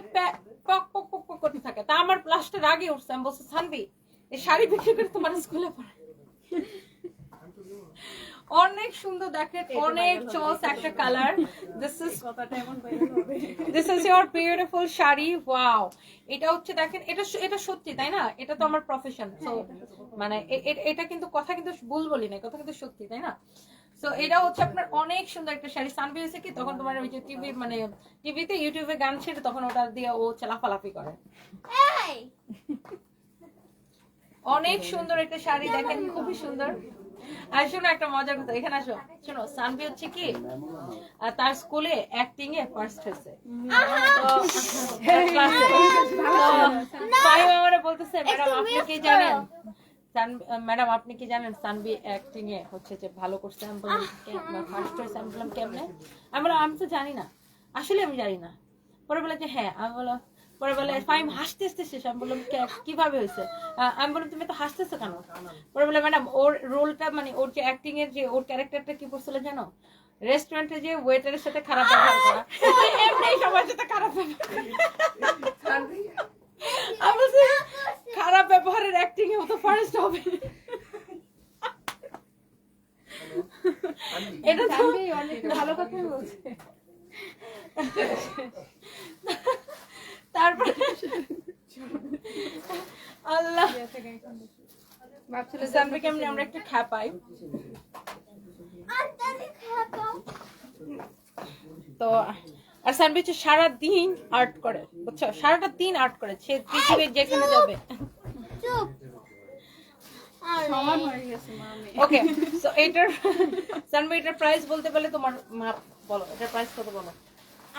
পক পক পক পক করতে থাকে তা আমার প্লাসটা রাগে উঠছে আমি বলছি সানবি এই শাড়ি বিক্রি করে তোমার স্কুলে পড়ায় অনেক সুন্দর দেখেন অনেক চস একটা colour this is your beautiful sari wow এটা হচ্ছে দেখেন এটা সত্যি তাই না এটা তো আমার প্রফেশন সো মানে এটা কিন্তু কথা কিন্তু ভুল বলি না কথা কিন্তু সত্যি তাই না সো এটা হচ্ছে আপনার অনেক সুন্দর একটা শাড়ি সানবি হয়েছে কি তখন তোমার ওই যে টিভি মানে টিভিতে ইউটিউবে গান ছেড়ে তখন ওটা দিয়ে ও লাফালাফি করে অনেক সুন্দর একটা শাড়ি দেখেন খুবই সুন্দর আর শোনো একটা মজার কথা এখানে আসো শোনো সানবি হচ্ছে কি তার স্কুলে অ্যাক্টিং এ ফার্স্ট হয়েছে আমারে বলতেছে ম্যাডাম আপনি কি জানেন ম্যাডাম আপনি কি জানেন সানবি অ্যাক্টিং এ হচ্ছে যে ভালো করছে আমি বললাম ফার্স্ট হয়েছে আমি বললাম কেমনে আমি বললাম আমি তো জানি না আসলে আমি জানি না পরে বলে যে হ্যাঁ আমি বললাম পরে বলে ফাইম হাসতে হাসতে শেষ আমি বললাম কিভাবে হয়েছে আমি বললাম তুমি তো হাসতেছো কেন পরে বলে ম্যাডাম ওর রোলটা মানে ওর যে অ্যাক্টিং এর যে ওর ক্যারেক্টারটা কি করছিল জানো রেস্টুরেন্টে যে ওয়েটারের সাথে খারাপ ব্যবহার করা এমনি সবার সাথে খারাপ ব্যবহার আমি বলছি খারাপ ব্যবহারের অ্যাক্টিং এ ও তো ফার্স্ট হবে এটা তো অনেক ভালো কথাই বলছে তারপর আল্লাহ ভাবছিলাম জানবে কেমনি আমরা একটু খাপাই তো আর সানবি হচ্ছে সারাদিন আর্ট করে বুঝছো সারাটা দিন আর্ট করে সে পৃথিবীর যেখানে যাবে ওকে সো এটার সানবি এটার প্রাইস বলতে পারলে তোমার বলো এটার প্রাইস কত বলো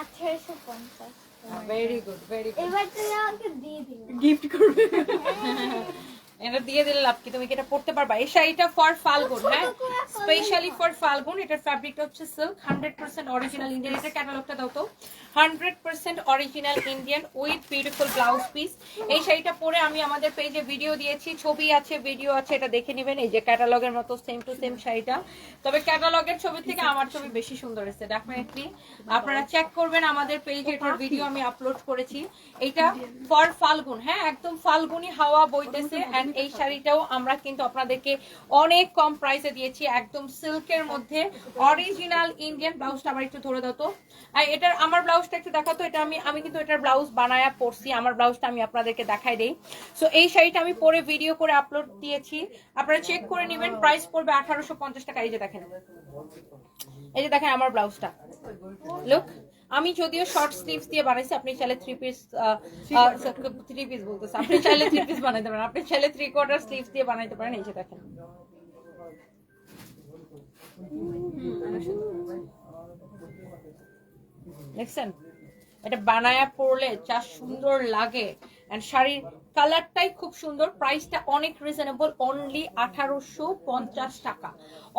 1850 ভেরি গুড ভেরি গুড এবার তুমি আমাকে দিয়ে দিও গিফট করবে এটা দিয়ে দিলে লাভ কি তুমি কি এটা পড়তে পারবা এই শাড়িটা ফর ফাল্গুন হ্যাঁ স্পেশালি ফর ফাল্গুন এটার ফ্যাব্রিকটা হচ্ছে সিল্ক 100% অরিজিনাল ইন্ডিয়ান এটা ক্যাটালগটা দাও তো 100% original Indian with beautiful blouse piece এই শাড়িটা পরে আমি আমাদের পেজে ভিডিও দিয়েছি ছবি আছে ভিডিও আছে এটা দেখে নেবেন এই যে ক্যাটালগের মতো সেম টু সেম শাড়িটা তবে ক্যাটালগের ছবি থেকে আমার ছবি বেশি সুন্দর এসেছে ডেফিনেটলি আপনারা চেক করবেন আমাদের পেজে এটার ভিডিও আমি আপলোড করেছি এটা ফর ফাল্গুন হ্যাঁ একদম ফাল্গুনি হাওয়া বইতেছে এন্ড এই শাড়িটাও আমরা কিন্তু আপনাদেরকে অনেক কম প্রাইসে দিয়েছি একদম সিল্কের মধ্যে অরিজিনাল ইন্ডিয়ান ব্লাউজটা আবার একটু ধরে দাও তো আর এটার আমার ব্লাউজটা একটু দেখাতো এটা আমি কিন্তু এটার ব্লাউজ বানায়া পরছি আমার ব্লাউজটা আমি আপনাদেরকে দেখাই দেই সো এই শাড়িটা আমি পরে ভিডিও করে আপলোড দিয়েছি আপনারা চেক করে নেবেন প্রাইস পড়বে 1850 টাকা এই যে দেখেন আমার ব্লাউজটা লুক আমি যদিও শর্ট স্লিভস দিয়ে বানাইছি আপনি চাইলে থ্রি পিস বলতেছে আপনি চাইলে থ্রি পিস বানাইতে পারেন আপনি চাইলে 3/4 স্লিভস দিয়ে বানাইতে পারেন এই যে দেখেন দেখছেন এটা বানায়া পরলে যা সুন্দর লাগে এন্ড শাড়ির কালারটাই খুব সুন্দর প্রাইসটা অনেক রিজনেবল অনলি 1850 টাকা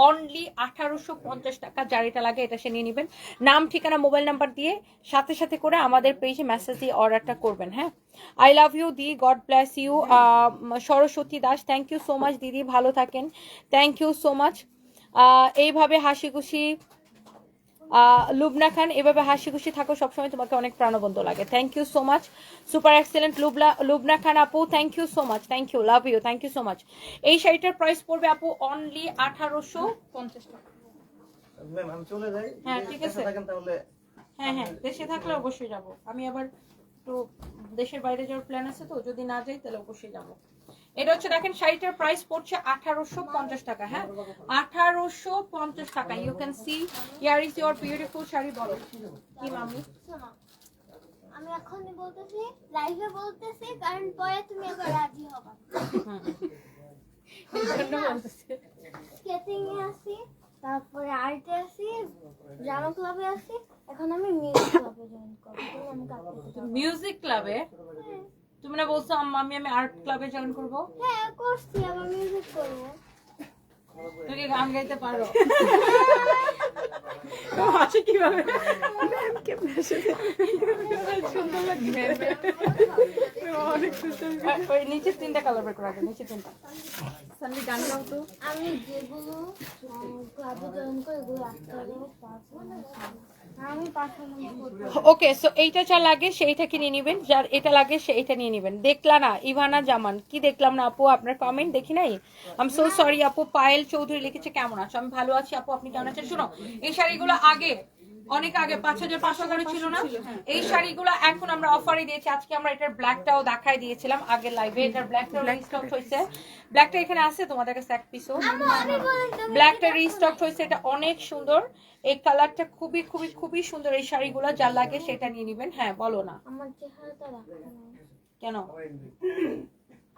অনলি 1850 টাকা যার এটা লাগে এটা সে নিয়ে নেবেন নাম ঠিকানা মোবাইল নাম্বার দিয়ে সাথে সাথে করে আমাদের পেজে মেসেজ দিয়ে অর্ডারটা করবেন হ্যাঁ I love you the god bless you Saraswati Das thank you so much দিদি ভালো থাকেন থ্যাংক ইউ সো মাচ এইভাবে হাসি খুশি লুবনা খান এভাবে হাসি খুশি থাকো সবসময় তোমাকে অনেক প্রাণবন্ত লাগে thank you so much super excellent Lubna Khan আপু thank you so much thank you love you thank you so much এই শাড়িটার প্রাইস পড়বে আপু অনলি 1850 টাকা ম্যাম আমি চলে যাই হ্যাঁ ঠিক আছে তাহলে হ্যাঁ দেশে থাকলে অবশ্যই যাব আমি আবার একটু দেশের বাইরে যাওয়ার প্ল্যান আছে তো যদি না যাই তাহলে অবশ্যই যাব এটা হচ্ছে দেখেন শাড়িটার প্রাইস পড়ছে 1850 টাকা হ্যাঁ 1850 টাকা you can see here is your beautiful sari বলো কি মামি শোনো আমি এখনই বলতেছি লাইভে বলতেছি কারণ পরে তুমি আবার রাজি হবা এই জন্য বলতেছি স্কেচিং এ আছি তারপরে আর্টে আছি ড্রামা ক্লাবে আছি এখন আমি মিউজিক ক্লাবে জয়েন করব আমি কাছে মিউজিক ক্লাবে তুমি না বলছো আমি আর্ট ক্লাবে জয়েন করব হ্যাঁ করছি আমি মিউজিক করব তুমি কি গান গাইতে পারো তো আছে কিভাবে ম্যাম কে মেসেজ সুন্দর লাগে অনেক ওই নিচে 3টা কালার বের করে রাখো, নিচে 3টা। সানভি গান গাও তো। আমি যেগুলো ক্লাবে জয়েন করে এগুলো রাখতে হবে, আমি পারফরমেন্স করতে ওকে, সো এইটা যা লাগে সেইটাকে নিয়ে নেবেন, যার এটা লাগে সেইটা নিয়ে নেবেন। দেখলা না ইভানা জামান, কি দেখলাম না আপু, আপনার কমেন্ট দেখি নাই। আই এম সো সরি আপু। পায়েল চৌধুরী লিখেছে কেমন আছো, আমি ভালো আছি আপু, আপনি কেমন আছেন? শুনো, এই শাড়িগুলো আগে অনেক আগে 5500 করে ছিল না, এই শাড়িগুলো এখন আমরা অফারে দিয়েছি। আজকে আমরা এটার ব্ল্যাকটাও দেখাই দিয়েছিলাম আগের লাইভে, এটার ব্ল্যাকটাও রিস্টক হয়েছে। ব্ল্যাকটা এখানে আছে তোমাদের কাছে এক পিসও, ব্ল্যাকটা রিস্টক হয়েছে। এটা অনেক সুন্দর, এই কালারটা খুবই খুবই খুবই সুন্দর। এই শাড়িগুলো যা লাগে সেটা নিয়ে নেবেন। হ্যাঁ বলো না আমার চেহারাটা রাখতে নাই। কেন,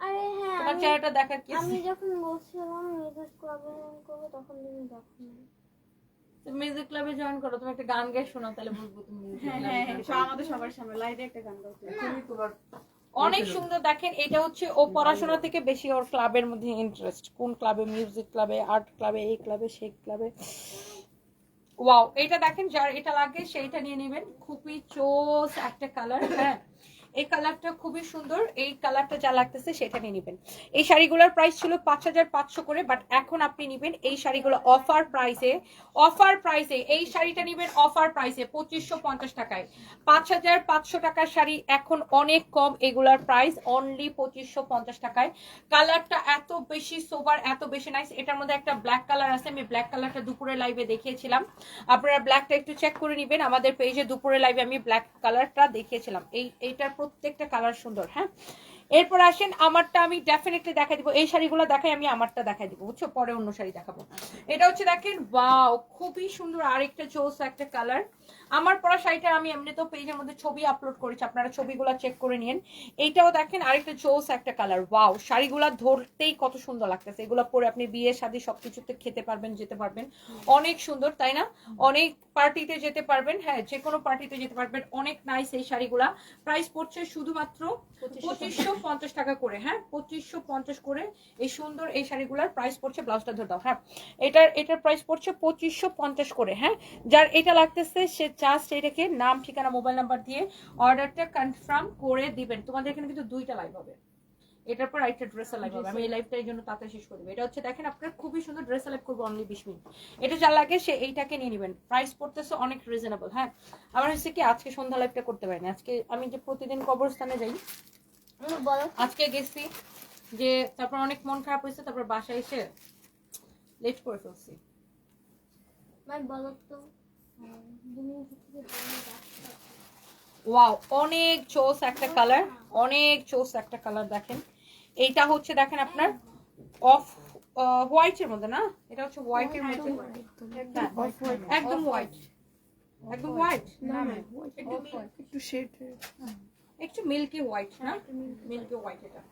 আরে হ্যাঁ, তোমার চেহারাটা দেখার কি আমি যখন বলছিলাম মিউজিক ক্লাবে করবো তখন তুমি দেখো না। মিউজিক ক্লাবে জয়েন করো, তুমি একটা গান গাই শোনাও, তাহলে বুঝবো তুমি music হ্যাঁ club এ হ্যাঁ join হ্যাঁ, আমাদের সবার সামনে লাইভে একটা গান গাও তো। অনেক সুন্দর। দেখেন এটা হচ্ছে ও পড়াশোনা থেকে বেশি ওর ক্লাবের মধ্যে ইন্টারেস্ট, কোন ক্লাবে, মিউজিক ক্লাবে, আর্ট ক্লাবে, এই ক্লাবে, সেই ক্লাবে। ওয়াও, এটা দেখেন যার এটা লাগে সেইটা নিয়ে নেবেন। খুবই চোস একটা কালার। হ্যাঁ এই কালারটা খুবই সুন্দর, এই কালারটা যা লাগতেছে সেটা নিয়ে নেবেন। এই শাড়িগুলোর প্রাইস ছিল 5500 করে, বাট এখন আপনি নেবেন এই শাড়িগুলো অফার প্রাইসে। অফার প্রাইসে এই শাড়িটা নেবেন অফার প্রাইসে 2550 টাকায়। 5500 টাকার শাড়ি এখন অনেক কম, এগুলার প্রাইস অনলি 2550 টাকায়। কালারটা এত বেশি সোবার, এত বেশি নাইস। এটার মধ্যে একটা ব্ল্যাক কালার আছে, আমি ব্ল্যাক কালারটা দুপুরে লাইভে দেখিয়েছিলাম, আপনারা ব্ল্যাকটা একটু চেক করে নেবেন। আমাদের পেজে দুপুরে লাইভে আমি ব্ল্যাক কালারটা দেখিয়েছিলাম। এইটার প্রত্যেকটা কালার সুন্দর। হ্যাঁ এরপর আসেন আমারটা, আমি ডেফিনেটলি দেখাই দিব। এই শাড়িগুলো দেখাই, আমি আমারটা দেখাই দিব, বুঝছো, পরে অন্য শাড়ি দেখাবো। এটা হচ্ছে দেখেন, ওয়াও খুবই সুন্দর, আরেকটা চোস একটা কালার। আমার পরা শাড়িটা আমি এমনিতেও পেজের মধ্যে ছবি আপলোড করেছি, আপনারা ছবিগুলো চেক করে নিন। এইটাও দেখেন আরেকটা চোস একটা কালার। ওয়াও, শাড়িগুলো ধরতেই কত সুন্দর লাগতেছে। এগুলো পরে আপনি বিয়ে শাদী সবকিছুতে খেতে পারবেন, যেতে পারবেন, অনেক সুন্দর তাই না? অনেক পার্টিতে যেতে পারবেন, হ্যাঁ যে কোনো পার্টিতে যেতে পারবেন, অনেক নাইস এই শাড়িগুলা। প্রাইস পড়ছে শুধুমাত্র 2550 টাকা করে। হ্যাঁ 2550 করে এই সুন্দর এই শাড়িগুলার প্রাইস পড়ছে। ব্লাউজটা ধরে দাও। হ্যাঁ এটার প্রাইস পড়ছে 2550 করে। হ্যাঁ যার এটা লাগতেছে সে জাস্ট এটাকে নাম, ঠিকানা, মোবাইল নাম্বার দিয়ে অর্ডারটা কনফার্ম করে দিবেন। তোমাদের এখানে কিন্তু 2টা লাইভ হবে, এটার পর আরেকটা ড্রেস লাইভ হবে। আমি এই লাইভটা এই জন্য তাড়াতাড়ি শেষ করে দেবো। এটা হচ্ছে দেখেন আপনার খুবই সুন্দর ড্রেস লাইভ করবো অনলি 20 মিনিট। এটা যা লাগে সে এইটাকে নিয়ে নেবেন, প্রাইস পড়তেছে অনেক রিজনেবল। হ্যাঁ আমার হচ্ছে কি আজকে সন্ধ্যা লাইভটা করতে পারিনি, আজকে আমি যে প্রতিদিন কবরস্থানে যাই, বলো আজকে গেছি যে, তারপর অনেক মন খারাপ হয়েছে, তারপর বাসায় এসে লেট করে ফেলছি। বলো তো তুমি থেকে ওয়াও অনেক চোস একটা কালার, অনেক চোস একটা কালার। দেখেন এইটা হচ্ছে দেখেন আপনার অফ হোয়াইটের মধ্যে না, এটা হচ্ছে হোয়াইটের মধ্যে, একদম হোয়াইট, একদম হোয়াইট না, একটু শেড, একটু মিল্কি হোয়াইট না, মিল্কি হোয়াইট। এটা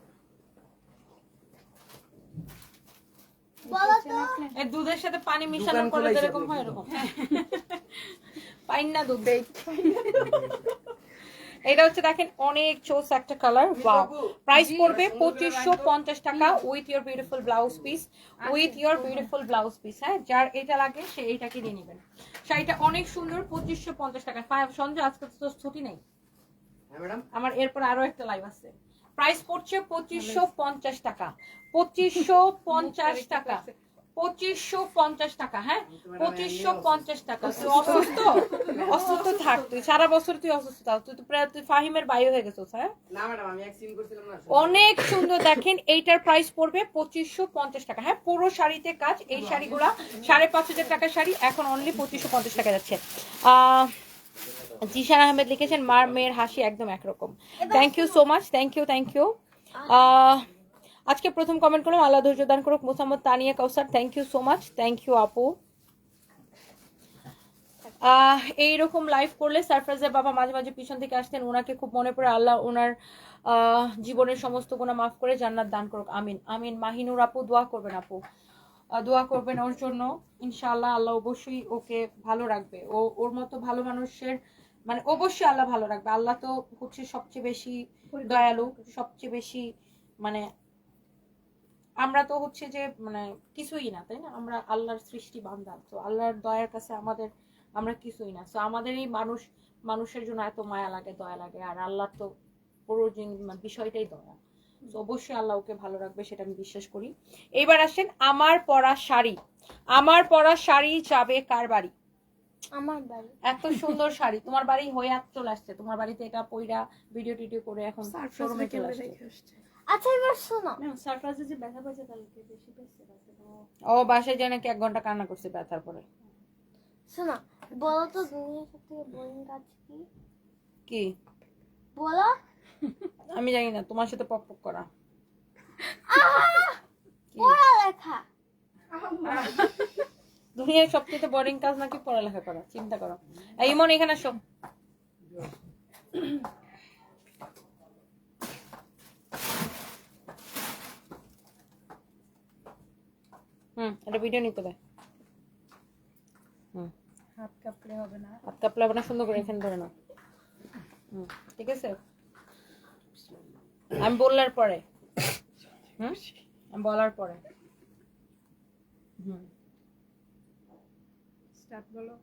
বলো তো এই দুধের সাথে পানি মিশানো করে যেরকম হয় এরকম, পাইন না দুধ। এটা হচ্ছে দেখেন অনেক চোস একটা কালার। ওয়াও প্রাইস পড়বে 2550 টাকা with your beautiful blouse piece, with your beautiful blouse piece. হ্যাঁ যার এটা লাগে সে এইটাকে নিয়ে নেবেন। শাড়িটা অনেক সুন্দর, 2550 টাকা। সঞ্জয় আজকে তো ছুটি নেই, আমার এরপর আরো একটা লাইভ আছে। প্রাইস পড়ছে 2550 টাকা, 2550 টাকা, 2550 টাকা। হ্যাঁ 2550 টাকা। তুই অসুস্থ, অসুস্থ থাক, তুই সারা বছর তুই অসুস্থ থাক, তুই তো প্রায় তুই ফাহিমের বাইরে হয়ে গেছিস। হ্যাঁ না ম্যাডাম আমি এক সিন করছিলাম না, অনেক সুন্দর। দেখেন এইটার প্রাইস পড়বে 2550 টাকা। হ্যাঁ পুরো শাড়িতে কাজ, এই শাড়িগুলা 5500 টাকার শাড়ি এখন অনলি 2550 টাকা যাচ্ছে। জিশান আহমেদ লিখেছেন মার মেয়ের হাসি একদম একরকম। Thank you so much, thank you thank you. আজকে প্রথম কমেন্ট করলাম, আল্লাহ ধৈর্য দান করুক, Mosammat Tania Kawsar, thank you so much, thank you আপু। এইরকম লাইভ করলে সারফরাজের বাবা মাঝে মাঝে পিছন থেকে আসতেন, ওনাকে খুব মনে পড়ে। আল্লাহ ওনার জীবনের সমস্ত গুনাহ মাফ করে জান্নাত দান করুক, আমিন আমিন। মাহিনুর আপু দোয়া করবেন, আপু দোয়া করবেন ওর জন্য, ইনশাআল্লাহ আল্লাহ অবশ্যই ওকে ভালো রাখবে। ওর মতো ভালো মানুষের মানে অবশ্যই আল্লাহ ভালো রাখবে। আল্লাহ তো হচ্ছে সবচেয়ে বেশি দয়ালু, সবচেয়ে বেশি মানে আমরা তো হচ্ছে যে মানে কিছুই না, তাই না? আমরা আল্লাহর সৃষ্টি বান্দা, তো আল্লাহর দয়ার কাছে আমাদের আমরা কিছুই না। তো আমাদের এই মানুষের জন্য এত মায়া লাগে, দয়া লাগে, আর আল্লাহ তো পুরো বিষয়টাই দয়া। তো অবশ্যই আল্লাহ ওকে ভালো রাখবে, সেটা আমি বিশ্বাস করি। এবার আসেন আমার পরা শাড়ি। আমার পরা শাড়ি যাবে কার বাড়ি? আমার বাড়ি। এত সুন্দর শাড়ি তোমার বাড়ি হয়ে চলে আসছে, তোমার বাড়িতে এটা পইরা ভিডিও টিডিও করে এখন শোরুমে চলে আসছে। আচ্ছা এবার শোনো, সারপ্রাইজে যে ব্যথা পাইছে কালকে বেশি পাইছে রাতে। ও বাসায় যায় নাকি 1 ঘন্টা কান্না করছে ব্যথার পরে। শোনো, বলো তো দুনিয়ার সবথেকে বোরিং কাজ কি? কি বলো। আমি জানি না, তোমার সাথে পক পক করা। কি? পড়ালেখা। দুনিয়ার সবচেয়ে বোরিং কাজ নাকি পড়ালেখা করা? চিন্তা করো। এই মন এখানে আসো। এটা ভিডিও নিতে দেয়। হাত কাঁপলে হবে না। হাত কাঁপলে হবে না, সুন্দর করে এখানে ধরে নাও। ঠিক আছে, আমি বললার পরে। আমি বলার পরে। স্টার্ট বলো।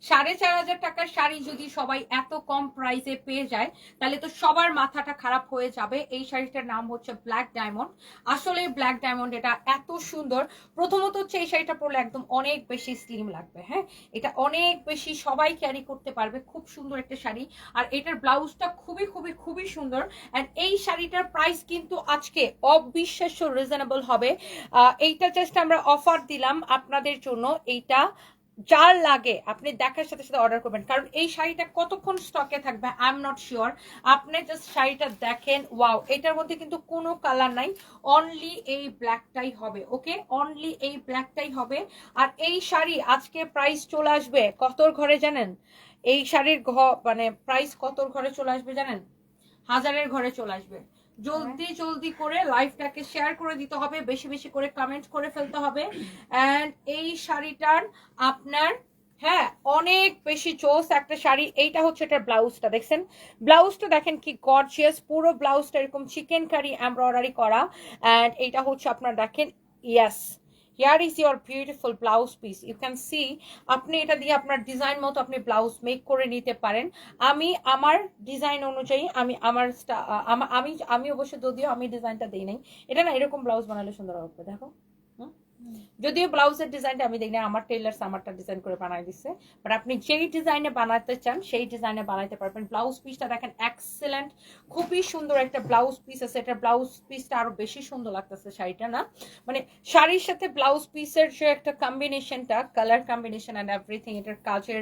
4,500 টাকার শাড়ি যদি সবাই এত কম প্রাইসে পেয়ে যায় তাহলে তো সবার মাথাটা খারাপ হয়ে যাবে। এই শাড়িটার নাম হচ্ছে ব্ল্যাক ডায়মন্ড। আসলে ব্ল্যাক ডায়মন্ড এটা এত সুন্দর। প্রথমত হচ্ছে এই শাড়িটা পরলে একদম অনেক বেশি স্লিম লাগবে। হ্যাঁ, এটা অনেক বেশি সবাই ক্যারি করতে পারবে। খুব সুন্দর একটা শাড়ি, আর এটার ব্লাউজটা খুবই খুবই খুবই সুন্দর। অ্যান্ড এই শাড়িটার প্রাইস কিন্তু আজকে অবিশ্বাস্য রিজনেবল হবে। এইটা জাস্ট আমরা অফার দিলাম আপনাদের জন্য। এইটা যার লাগে আপনি দেখার সাথে সাথে অর্ডার করবেন, কারণ এই শাড়িটা কতক্ষণ স্টকে থাকবে আই এম নট শিওর। আপনি জাস্ট শাড়িটা দেখেন, ওয়াও, এটার মধ্যে কিন্তু কোনো কালার নাই, অনলি এই ব্ল্যাকটাই হবে। ওকে, অনলি এই ব্ল্যাকটাই হবে। আর এই শাড়ি আজকে প্রাইস চলে আসবে কতর ঘরে জানেন? এই শাড়ির মানে প্রাইস কতর ঘরে চলে আসবে জানেন? 1000-এর ঘরে চলে আসবে। জলদি জলদি করে লাইভটাকে শেয়ার করে দিতে হবে, বেশি বেশি করে কমেন্ট করে ফেলতে হবে। এন্ড এই শাড়িটার আপনার হ্যাঁ অনেক বেশি চোস একটা শাড়ি। এইটা হচ্ছে এটার ব্লাউজটা, দেখছেন? ব্লাউজটা দেখেন কি গর্জিয়াস, পুরো ব্লাউজটা এরকম চিকেন কারি এমব্রয়ডারি করা। এন্ড এইটা হচ্ছে আপনার দেখেন, yes, here is your beautiful blouse piece, you can see। আপনি এটা দিয়ে আপনার ডিজাইন মতো আপনি ব্লাউজ মেক করে নিতে পারেন। আমি আমার ডিজাইন অনুযায়ী আমি অবশ্য যদিও আমি ডিজাইনটা দেই নাই, এটা না এরকম ব্লাউজ বানালে সুন্দর হবে। দেখো, যদিও ব্লাউজের ডিজাইনটা আমি দেখি না, আমার টেইলার্স আমারটা ডিজাইন করে বানাই দিচ্ছে, বাট আপনি যেই ডিজাইনে বানাতে চান সেই ডিজাইনে বানাইতে পারবেন। ব্লাউজ পিসটা দেখেন এক্সেলেন্ট, খুবই সুন্দর একটা ব্লাউজ পিস আছে। এটা ব্লাউজ পিসটা আরো বেশি সুন্দর লাগতেছে শাড়িটা, না মানে শাড়ির সাথে ব্লাউজ পিসের যে একটা কম্বিনেশনটা, কালার কম্বিনেশন অ্যান্ড এভরিথিং, এটার কাজের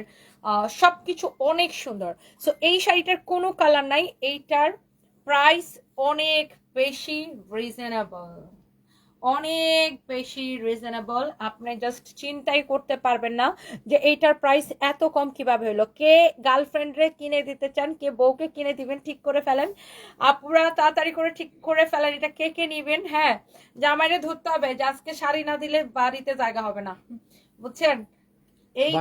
সবকিছু অনেক সুন্দর। সো এই শাড়িটার কোনো কালার নাই। এইটার প্রাইস অনেক বেশি রিজনেবল, অনেক বেশি রিজনেবল। আপনি জাস্ট চিন্তাই করতে পারবেন না যে এইটার প্রাইস এত কম কিভাবে হলো। কে গার্লফ্রেন্ডরে কিনে দিতে চান, কে বউকে কিনে দিবেন, ঠিক করে ফেলেন আপুরা, তাড়াতাড়ি করে ঠিক করে ফেলেন এটা কে কে নিবেন। হ্যাঁ, জামাইরে ধরতে হবে যে আজকে শাড়ি না দিলে বাড়িতে জায়গা হবে না, বুঝছেন? এই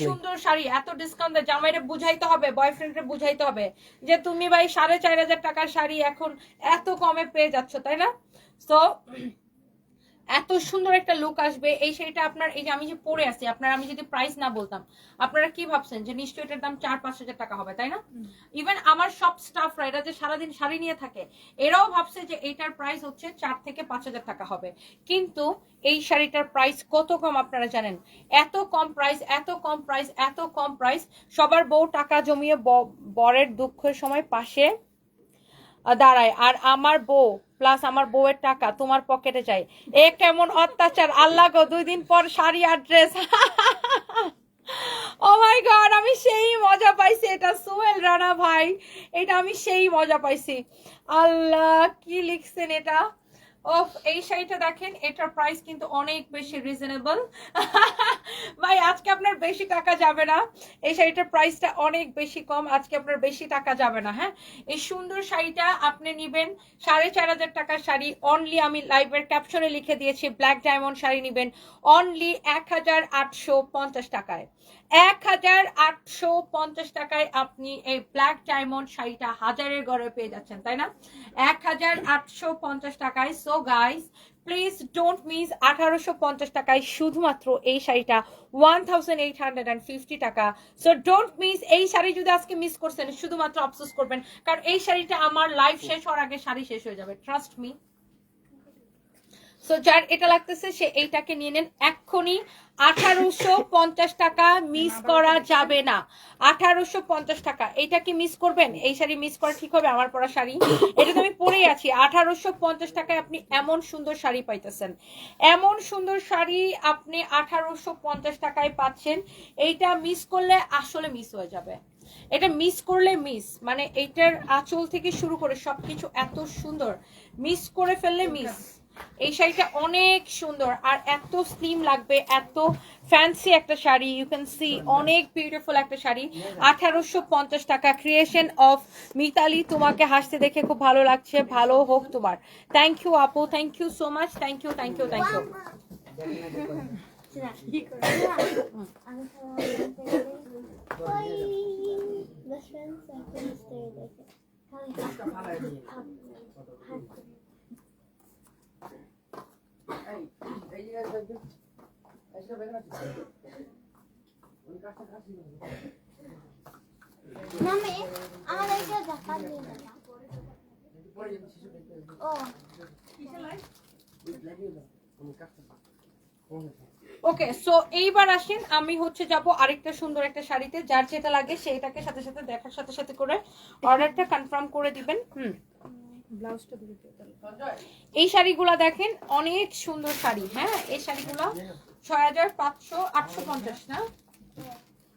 সুন্দর শাড়ি এত ডিসকাউন্ট দেয়, জামাইরে বুঝাইতে হবে, বয়ফ্রেন্ডরে বুঝাইতে হবে যে তুমি ভাই 4,500 টাকার শাড়ি এখন এত কমে পেয়ে যাচ্ছ, তাই না? তো এত সুন্দর একটা লুক আসবে এই শাড়িটা আপনার। এই যে আমি যে পরে আছি, আপনার আমি যদি প্রাইস না বলতাম আপনারা কি ভাবছেন যে নিশ্চয়ই এটার দাম 4-5 হাজার টাকা হবে, তাই না? ইভেন আমার সব স্টাফরা এরা যে সারাদিন শাড়ি নিয়ে থাকে এরাও ভাবছে যে এইটার প্রাইস হচ্ছে 4 থেকে 5 হাজার টাকা হবে, কিন্তু এই শাড়িটার প্রাইস কত কম আপনারা জানেন? এত কম প্রাইস, এত কম প্রাইস, এত কম প্রাইস। সবার বউ টাকা জমিয়ে বরের দুঃখের সময় পাশে দাঁড়ায়, আর আমার বউ প্লাস আমার বউয়ের টাকা তোমার পকেটে যায়। এ কেমন অত্যাচার! আল্লাহ গো, 2 দিন পর শাড়ি আর ড্রেস। ও মাই গড, আমি সেই মজা পাইছি। এটা সোহেল রানা ভাই, এটা আমি সেই মজা পাইছি। আল্লাহ, কি লিখছেন এটা? ওফ, এই শাড়িটা দেখেন, এটার প্রাইস কিন্তু অনেক বেশি রিজনেবল। ভাই আজকে আপনার বেশি টাকা যাবে না, এই শাড়িটার প্রাইসটা অনেক বেশি কম, আজকে আপনার বেশি টাকা যাবে না। হ্যাঁ, এই সুন্দর শাড়িটা আপনি নিবেন 4,500 টাকার শাড়ি অনলি, আমি লাইভের ক্যাপশনে লিখে দিয়েছি, ব্ল্যাক ডায়মন্ড শাড়ি নিবেন অনলি 1,850 টাকায়। 1,850 টাকায় আপনি এই ব্ল্যাক ডায়মন্ড শাড়িটা 1000-এর ঘরে পেয়ে যাচ্ছেন, তাই না? 1,850 টাকায়। So so guys please don't miss 1850 টাকায় শুধুমাত্র এই শাড়িটা 1850 টাকা। সো ডোন্ট মিস এই শাড়ি যদি আজকে মিস করছেন শুধুমাত্র আফসোস করবেন, কারণ এই শাড়িটা আমার লাইফ শেষ হওয়ার আগে শাড়ি শেষ হয়ে যাবে, ট্রাস্ট মি। সো যার এটা লাগতেছে সে এইটাকে নিয়ে নেন এক্ষুনি। 1850 টাকা মিস করা যাবে না, 1850 টাকা। এইটা কি মিস করবেন? এই শাড়ি মিস করা ঠিক হবে? আমার পরা শাড়ি, এটা তো আমি পরেই আছি। 1850 টাকায় আপনি এমন সুন্দর শাড়ি পাইতেছেন, এমন সুন্দর শাড়ি আপনি 1850 টাকায় পাচ্ছেন। এইটা মিস করলে আসলে মিস হয়ে যাবে, এটা মিস করলে মিস, মানে এইটার আঁচল থেকে শুরু করে সবকিছু এত সুন্দর, মিস করে ফেললে মিস। এই শাড়িটা অনেক সুন্দর আর এত স্লিম লাগবে, এত ফ্যান্সি একটা শাড়ি, ইউ ক্যান সি অনেক বিউটিফুল একটা শাড়ি। 1850 টাকা, ক্রিয়েশন অফ মিতালি। তোমাকে হাসতে দেখে খুব ভালো লাগছে, ভালো হোক তোমার। থ্যাংক ইউ আপু, thank you so much, thank you thank you thank you. Best friends, I couldn't stay like it. Mami, আমাদের এটা দেখা দিয়ে দাও। ও ওকে, সো এইবার আসেন, আমি হচ্ছে যাব আরেকটা সুন্দর একটা শাড়িতে। যার যেটা লাগে সেইটাকে সাথে সাথে দেখার সাথে সাথে করে অর্ডারটা কনফার্ম করে দিবেন। ব্লাউজটা দিয়ে দিও তাহলে। এই শাড়িগুলা দেখেন অনেক সুন্দর শাড়ি। হ্যাঁ, এই শাড়িগুলা 6500 না?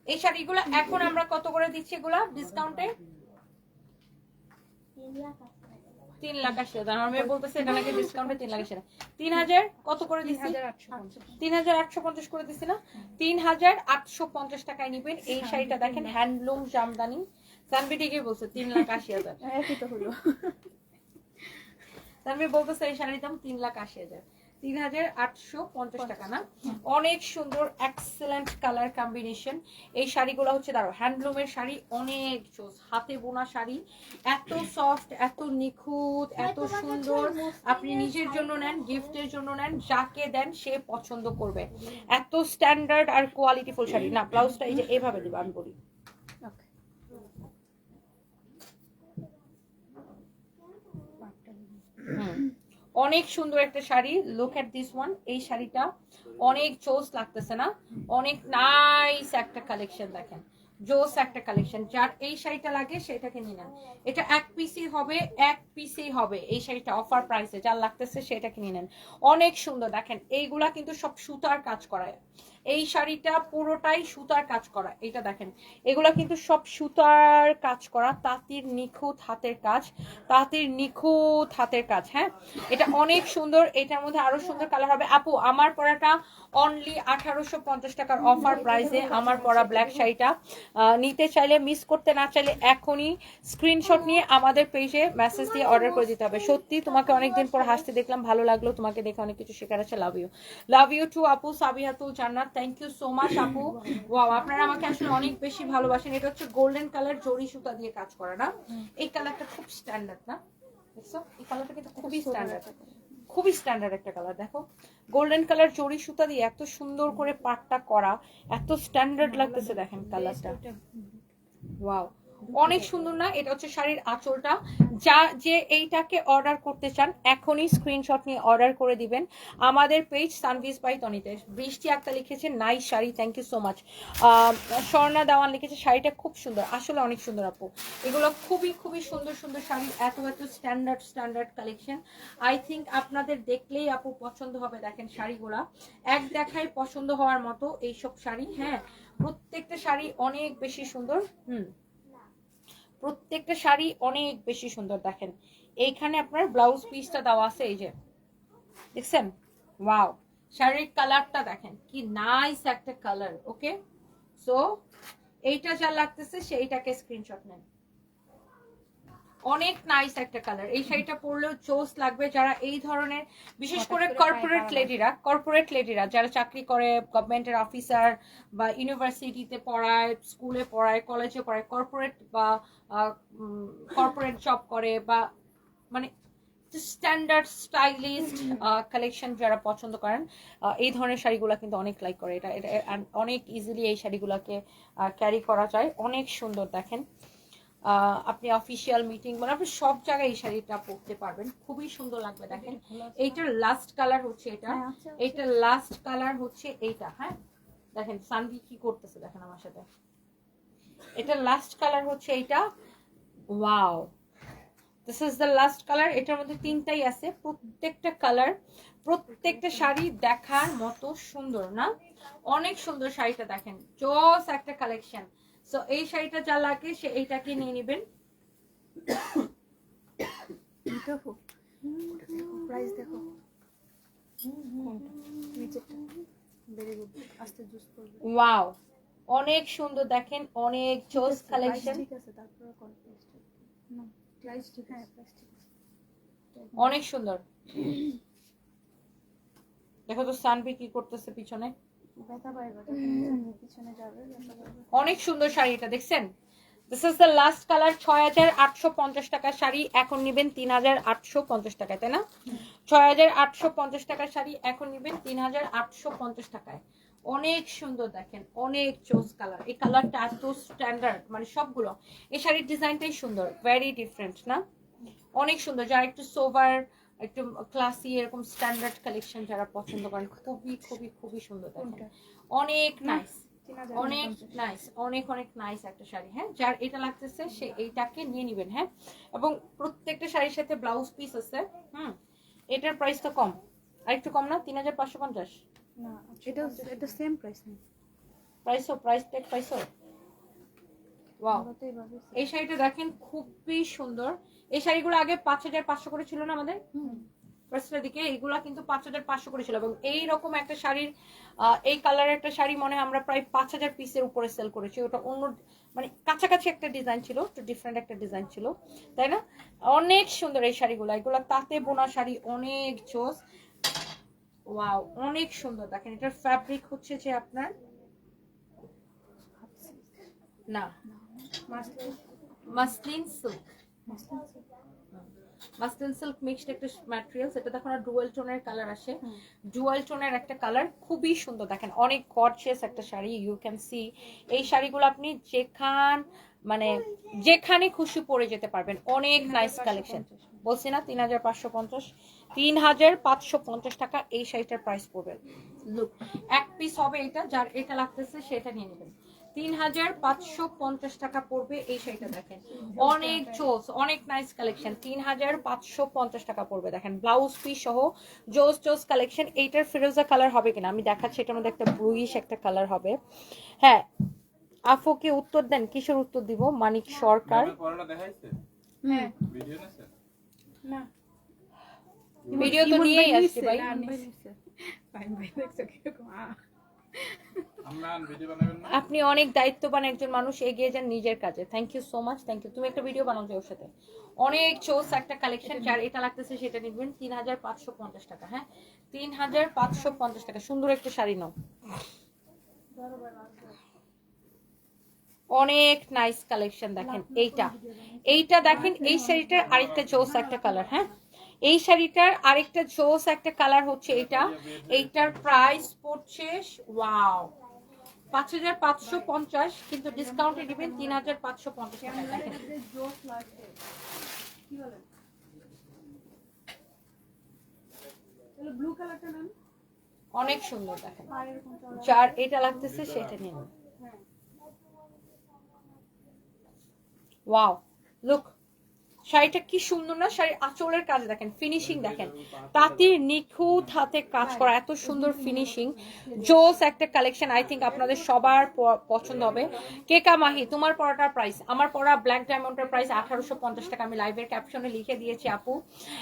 এই শাড়িগুলা এখন আমরা কত করে দিচ্ছি এগুলা ডিসকাউন্টে? 3,80,000। আমার মেয়ে বলতেছে এটা নাকি ডিসকাউন্টে 3,80,000। 3,000 কত করে দিচ্ছি? 3,850 করে দিচ্ছি না? 3,850 টাকায় নিবেন এই শাড়িটা। দেখেন হ্যান্ডলুম জামদানি। সানবি ঠিকই বলছে 3,80,000। একই তো হলো। সানবি বলতেছে এই শাড়ির দাম 3,80,000। 3,850 টাকা না? অনেক সুন্দর, এক্সেলেন্ট কালার কম্বিনেশন। এই শাড়িগুলো হচ্ছে দাঁড়ো হ্যান্ডলুমের শাড়ি, অনেক জোস, হাতে বোনা শাড়ি, এত সফট, এত নিখুঁত, এত সুন্দর। আপনি নিজের জন্য নেন, গিফটের জন্য নেন, যাকে দেন সে পছন্দ করবে। এত স্ট্যান্ডার্ড আর কোয়ালিটিফুল শাড়ি না। ব্লাউজটা এই যে এভাবে দিবা, আমি বলি। অনেক সুন্দর একটা sari, look at this one. এই শাড়িটা অনেক জোস লাগতেছে না? অনেক নাইস একটা কালেকশন, দেখেন জোস একটা কালেকশন। যার এই শাড়িটা লাগে সেটাকে নিয়ে নেন। এটা এক পিসই হবে, এক পিসই হবে এই শাড়িটা অফার প্রাইসে। যার লাগতেছে সেটাকে নিয়ে নেন। অনেক সুন্দর, দেখেন এইগুলা কিন্তু সব সুতার কাজ করা। এই শাড়িটা পুরোটাই সুতার কাজ করা। এটা দেখেন এগুলা কিন্তু সব সুতার কাজ করা, তাঁতির নিখুঁত হাতের কাজ, তাঁতির নিখুঁত হাতের কাজ। হ্যাঁ, এটা অনেক সুন্দর। এটার মধ্যে আরো সুন্দর কালার হবে। আপু আমার পরাটা অনলি 1850 টাকার অফার প্রাইসে আমার পরা ব্ল্যাক শাড়িটা নিতে চাইলে, মিস করতে না চাইলে এখনই স্ক্রিনশট নিয়ে আমাদের পেজে মেসেজ দিয়ে অর্ডার করে দিতে হবে। সত্যি তোমাকে অনেকদিন পর হাসতে দেখলাম, ভালো লাগলো, তোমাকে দেখে অনেক কিছু শেখার আছে। লাভ ইউ টু আপু সাবিহাতুল জান্নাত, থ্যাংক ইউ সো মাচ আপু। ওয়াও, আপনারা আমাকে আসলে অনেক বেশি ভালোবাসেন। এটা হচ্ছে গোল্ডেন কালার, জরি সুতা দিয়ে কাজ করা না? এই কালারটা খুব স্ট্যান্ডার্ড না? দেখছো এই কালারটা কিন্তু খুবই স্ট্যান্ডার্ড, খুবই স্ট্যান্ডার্ড একটা কালার। দেখো গোল্ডেন কালার জরি সুতা দিয়ে এত সুন্দর করে পাটটা করা, এত স্ট্যান্ডার্ড লাগতেছে। দেখেন কালারটা, ওয়াও, অনেক সুন্দর না? এটা হচ্ছে শাড়ির আঁচলটা। যা যে এইটাকে অর্ডার করতে চান এখনই স্ক্রিনশট নিয়ে অর্ডার করে দিবেন আমাদের পেজ সানভিজ বাই তনিতে। বৃষ্টি আক্তার লিখেছে nice sari, thank you so much. Swarna Dewan লিখেছে শাড়িটা খুব সুন্দর, আসলে অনেক সুন্দর আপু। এগুলো খুবই খুবই সুন্দর সুন্দর শাড়ি, এত এত স্ট্যান্ডার্ড কালেকশন। আই থিঙ্ক আপনাদের দেখলেই আপু পছন্দ হবে। দেখেন শাড়িগুলা এক দেখায় পছন্দ হওয়ার মতো এইসব শাড়ি। হ্যাঁ, প্রত্যেকটা শাড়ি অনেক বেশি সুন্দর। প্রত্যেকটা শাড়ি অনেক বেশি সুন্দর। দেখেন এইখানে আপনার ব্লাউজ পিসটা দেওয়া আছে, এই যে দেখছেন? ওয়াও, শাড়ির কালারটা দেখেন কি নাইস একটা কালার। ওকে, সো এইটা যা লাগতেছে সেইটাকে স্ক্রিনশট নেন। অনেক নাইস একটা কালার। এই শাড়িটা পরলেও জোস লাগবে। যারা এই ধরনের, বিশেষ করে কর্পোরেট লেডিরা যারা চাকরি করে, গভর্নমেন্টের অফিসার বা ইউনিভার্সিটিতে পড়ায়, স্কুলে পড়ায়, কলেজে পড়ায়, কর্পোরেট বা কর্পোরেট জব করে, বা মানে একটু স্ট্যান্ডার্ড স্টাইলিস্ট কালেকশন যারা পছন্দ করেন এই ধরনের শাড়িগুলো কিন্তু অনেক লাইক করে। এটা এটা and অনেক ইজিলি এই শাড়িগুলোকে ক্যারি করা যায়, অনেক সুন্দর দেখেন। আপনি অফিসিয়াল মিটিং মানে আপনি সব জায়গায় এই শাড়িটা পরতে পারবেন, খুবই সুন্দর লাগবে দেখেন। এইটার লাস্ট কালার হচ্ছে এটা, এইটার লাস্ট কালার হচ্ছে এইটা। হ্যাঁ দেখেন সানভি কি করতেছে দেখেন আমার সাথে। এটার লাস্ট কালার হচ্ছে এইটা। Wow, this is the last colour. এটার মধ্যে তিনটাই আছে, প্রত্যেকটা কালার প্রত্যেকটা শাড়ি দেখার মতো সুন্দর না? অনেক সুন্দর শাড়িটা দেখেন, জোস একটা কালেকশন। সো এই শাড়িটা যা লাগে সে এইটাকে নিয়ে নেবেন। দেখো প্রাইস দেখো নিচেরটা ভেরি গুড, আস্তে জুস করবে। ওয়াও, অনেক সুন্দর দেখেন, অনেক জোস কালেকশন, ঠিক আছে তারপর কোন প্রাইসটা না প্রাইস ঠিক আছে, প্রাইস ঠিক আছে অনেক সুন্দর। দেখো তো সানভি কি করতেছে পিছনে, ব্যথা পাইবে পিছনে যাবে ব্যথা পাইবে। অনেক সুন্দর শাড়ি এটা দেখছেন। This is the last colour. ৬,৮৫০ টাকার শাড়ি এখন নেবেন ৩,৮৫০ টাকায়, তাই না? ৬,৮৫০ টাকার শাড়ি এখন নেবেন ৩,৮৫০ টাকায়। অনেক সুন্দর দেখেন, অনেক চোজ কালার। এই কালারটা এত স্ট্যান্ডার্ড, মানে সবগুলো এই শাড়ির ডিজাইনটাই সুন্দর, ভেরি ডিফারেন্ট না? অনেক সুন্দর। যারা একটু সোভার, একটু ক্লাসি, এরকম স্ট্যান্ডার্ড কালেকশন যারা পছন্দ করেন, খুবই খুবই খুবই সুন্দর দেখেন, অনেক নাইস, অনেক নাইস, অনেক অনেক নাইস একটা শাড়ি। হ্যাঁ, যার এটা লাগতেছে সে এইটাকে নিয়ে নেবেন। হ্যাঁ, এবং প্রত্যেকটা শাড়ির সাথে ব্লাউজ পিস আছে। এটার প্রাইস তো কম, আর একটু কম না? ৩,৫৫০ না এটা এটা সেম প্রাইস নেই, প্রাইস ট্যাগ পাইছো? ওয়াও, ওটাই ভাবে এই শাড়িটা দেখেন খুবই সুন্দর। এই শাড়িগুলো আগে ৫,৫০০ করে ছিল না আমাদের ফার্স্টের দিকে, এইগুলা কিন্তু ৫,৫০০ করে ছিল। এবং এইরকম একটা শাড়ির এই কালারের একটা শাড়ি মনে হয় আমরা প্রায় ৫,০০০ পিসের উপরে সেল করেছি। ওটা অন্য মানে কাছাকাছি একটা ডিজাইন ছিল, একটু ডিফারেন্ট একটা ডিজাইন ছিল, তাই না? অনেক সুন্দর এই শাড়িগুলো, এগুলো তাঁতে বোনা শাড়ি, অনেক জোস। ওয়াও, অনেক সুন্দর দেখেন। এটার ফ্যাব্রিক হচ্ছে যে আপনার না muslin silk, muslin silk mixed একটা ম্যাটেরিয়ালস। এটা দেখো না ডুয়াল টোনের কালার আসে, ডুয়াল টোনের একটা কালার, খুবই সুন্দর দেখেন, অনেক গর্জিয়াস একটা শাড়ি। ইউ ক্যান সি এই শাড়িগুলো আপনি মানে যেখানে খুশি পরে যেতে পারবেন, অনেক নাইস কালেকশন। বলছি না ৩,৫৫০, ৩,৫৫০ টাকা এই শাড়িটার প্রাইস পড়বে। লুক, এক পিস হবে এটা, যার এটা লাগতেছে সেটা নিয়ে নেবেন। ৩,৫৫০ টাকা পড়বে এই শাড়িটা দেখেন, অনেক জোস, অনেক নাইস কালেকশন। ৩,৫৫০ টাকা পড়বে দেখেন, ব্লাউজ পিস সহ জোস কালেকশন। এইটার ফিরোজা কালার হবে কিনা আমি দেখাচ্ছি। এটার মধ্যে একটা ব্লুইশ একটা কালার হবে। হ্যাঁ, আফুকে উত্তর দেন, কিসের উত্তর দিব? মানিক সরকার হ্যাঁ না ভিডিও তো নিয়েই আসছি ভাই। ভাই দেখছো কিরকম আপনি অনেক দায়িত্ববান একজন মানুষ, এগিয়ে যান নিজের কাজে। Thank you so much, thank you. তুমি একটা ভিডিও বানাও ওর সাথে, অনেক চোস একটা কালেকশন। যার এটা লাগতেছে সেটা নিবেন ৩,৫৫০ টাকা। হ্যাঁ, ৩,৫৫০ টাকা। সুন্দর একটা শাড়ি নাও, অনেক নাইস কালেকশন দেখেন। এইটা দেখেন, এই শাড়িটার আরেকটা জোস একটা কালার। হ্যাঁ, এই শাড়িটার আরেকটা জোস একটা কালার হচ্ছে এটা। এইটার প্রাইস পড়ছে ওয়াও ৫,৫৫০, কিন্তু ডিসকাউন্টে দিবেন ৩,৫৫০ টাকা। দেখেন ব্লু কালারটা নেন, অনেক সুন্দর দেখেন, যার এটা লাগতেছে সেটা নিন। ওয়াও, লুক, শাড়িটা কি সুন্দর না? শাড়ির আঁচলের কাজ দেখেন, ফিনিশিং দেখেন, তাঁতির নিখুঁত হাতে কাজ করা, এত সুন্দর ফিনিশিং, জোস একটা কালেকশন। আই থিঙ্ক আপনাদের সবার পছন্দ হবে। কেকা মাহি, তোমার পরাটার প্রাইস, আমার পরা ব্ল্যাক ডায়মন্ডের প্রাইস ১,৮৫০ টাকা। আমি লাইভের ক্যাপশনে লিখে দিয়েছি আপু।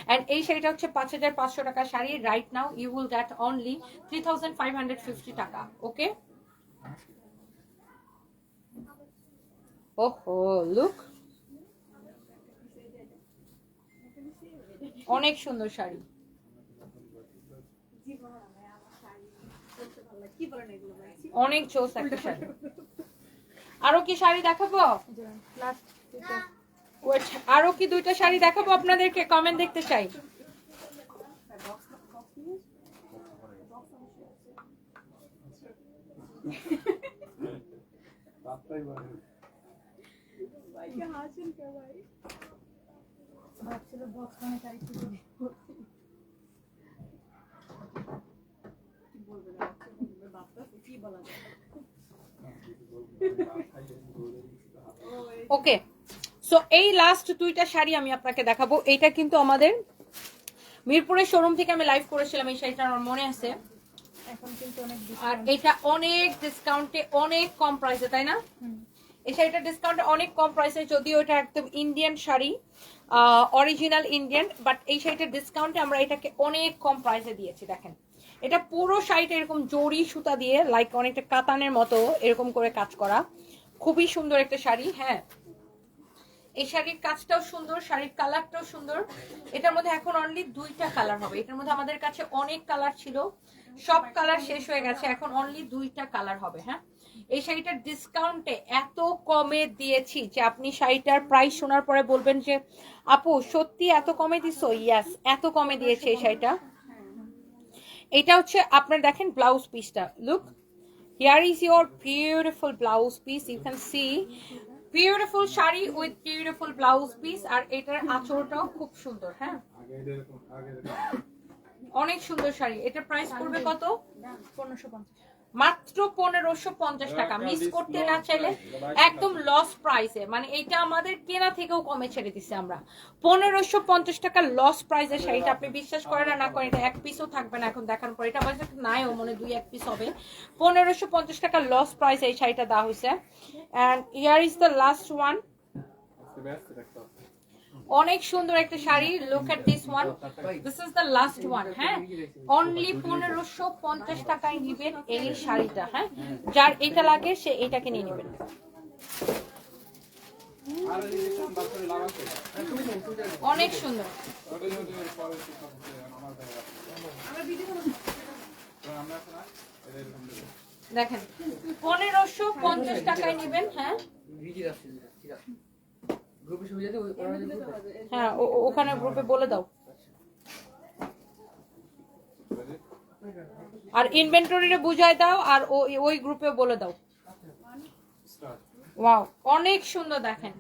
অ্যান্ড এই শাড়িটা হচ্ছে ৫,৫০০ টাকা শাড়ি। Right now you will get only 3,550 টাকা। ওকে, ওহো লুক, অনেক সুন্দর শাড়ি। অনেক জোস একটা শাড়ি। আরো কি শাড়ি দেখাবো? লাস্ট আরো কি দুইটা শাড়ি দেখাবো আপনাদেরকে? কমেন্ট দেখতে চাই। ভাইকে হাসেন কে ভাই? ভাবছিল বক্স মানে তাই কি বলবে? কি বলবে না? বাপটা কি বলা যায়? ওকে, সো এই লাস্ট দুইটা শাড়ি আমি আপনাকে দেখাবো। এইটা কিন্তু আমাদের মিরপুরের শোরুম থেকে আমি লাইভ করেছিলাম, এই শাড়িটা আমার মনে আছে। এখন কিন্তু অনেক আর এটা অনেক ডিসকাউন্টে, অনেক কম প্রাইসে, তাই না? এই শাড়িটা ডিসকাউন্টে অনেক কম প্রাইসে, যদিও এটা একদম Indian sari, original Indian, but এই শাড়িটার ডিসকাউন্টে আমরা এটাকে অনেক কম প্রাইসে দিয়েছি। দেখেন, এটা পুরো শাড়িটা এরকম জরি সুতা দিয়ে লাইক অনেকটা কাতানের মতো এরকম করে কাজ করা, খুবই সুন্দর একটা শাড়ি। হ্যাঁ, এই শাড়ির কাজটাও সুন্দর, শাড়ির কালারটাও সুন্দর। এটার মধ্যে এখন অনলি দুইটা কালার হবে। এটার মধ্যে আমাদের কাছে অনেক কালার ছিল, সব কালার শেষ হয়ে গেছে, এখন অনলি দুইটা কালার হবে। হ্যাঁ, এই শাড়িটার ডিসকাউন্টে এত কমে দিয়েছি যে আপনি শাড়িটার প্রাইস শোনার পরে বলবেন যে আপু সত্যি এত কমে দিছো। ইয়াস, এত কমে দিয়েছে এই শাড়িটা। এটা হচ্ছে আপনার দেখেন ব্লাউজ পিসটা, look here is your beautiful blouse piece, you can see beautiful sari with beautiful blouse piece. আর এটার আঁচলটাও খুব সুন্দর। হ্যাঁ, অনেক সুন্দর শাড়ি। এটার প্রাইস পড়বে কত? 1550, মাত্র 1550 টাকা। মিস করতে না চাইলে একদম লস প্রাইসে, মানে এটা আমাদের কেনা থেকেও কমে ছেড়ে দিচ্ছে আমরা। 1550 টাকা লস প্রাইসের শাড়িটা আপনি বিশ্বাস করেন না করেন, এটা এক পিসও থাকবে না এখন দেখানোর পর। এটা আমার কাছে নাইও মনে 2-1 পিস হবে। 1550 টাকা লস প্রাইসে এই শাড়িটা দেওয়া হয়েছে। And here is the last one. অনেক সুন্দর একটা sari, look at this one, this is the last one. হ্যাঁ, অনলি 1550 টাকায় নিবেন এই শাড়িটা। হ্যাঁ, যার এটা লাগে সে এটাকে নিয়ে নেবেন। অনেক সুন্দর। দেখেন 1550 টাকায় নিবেন। হ্যাঁ হ্যাঁ, ওখানে গ্রুপে বলে দাও। আর ইনভেন্টরিরে বুঝাই দাও, আর ওই গ্রুপে বলে দাও। ওয়াও, অনেক সুন্দর। দেখেন,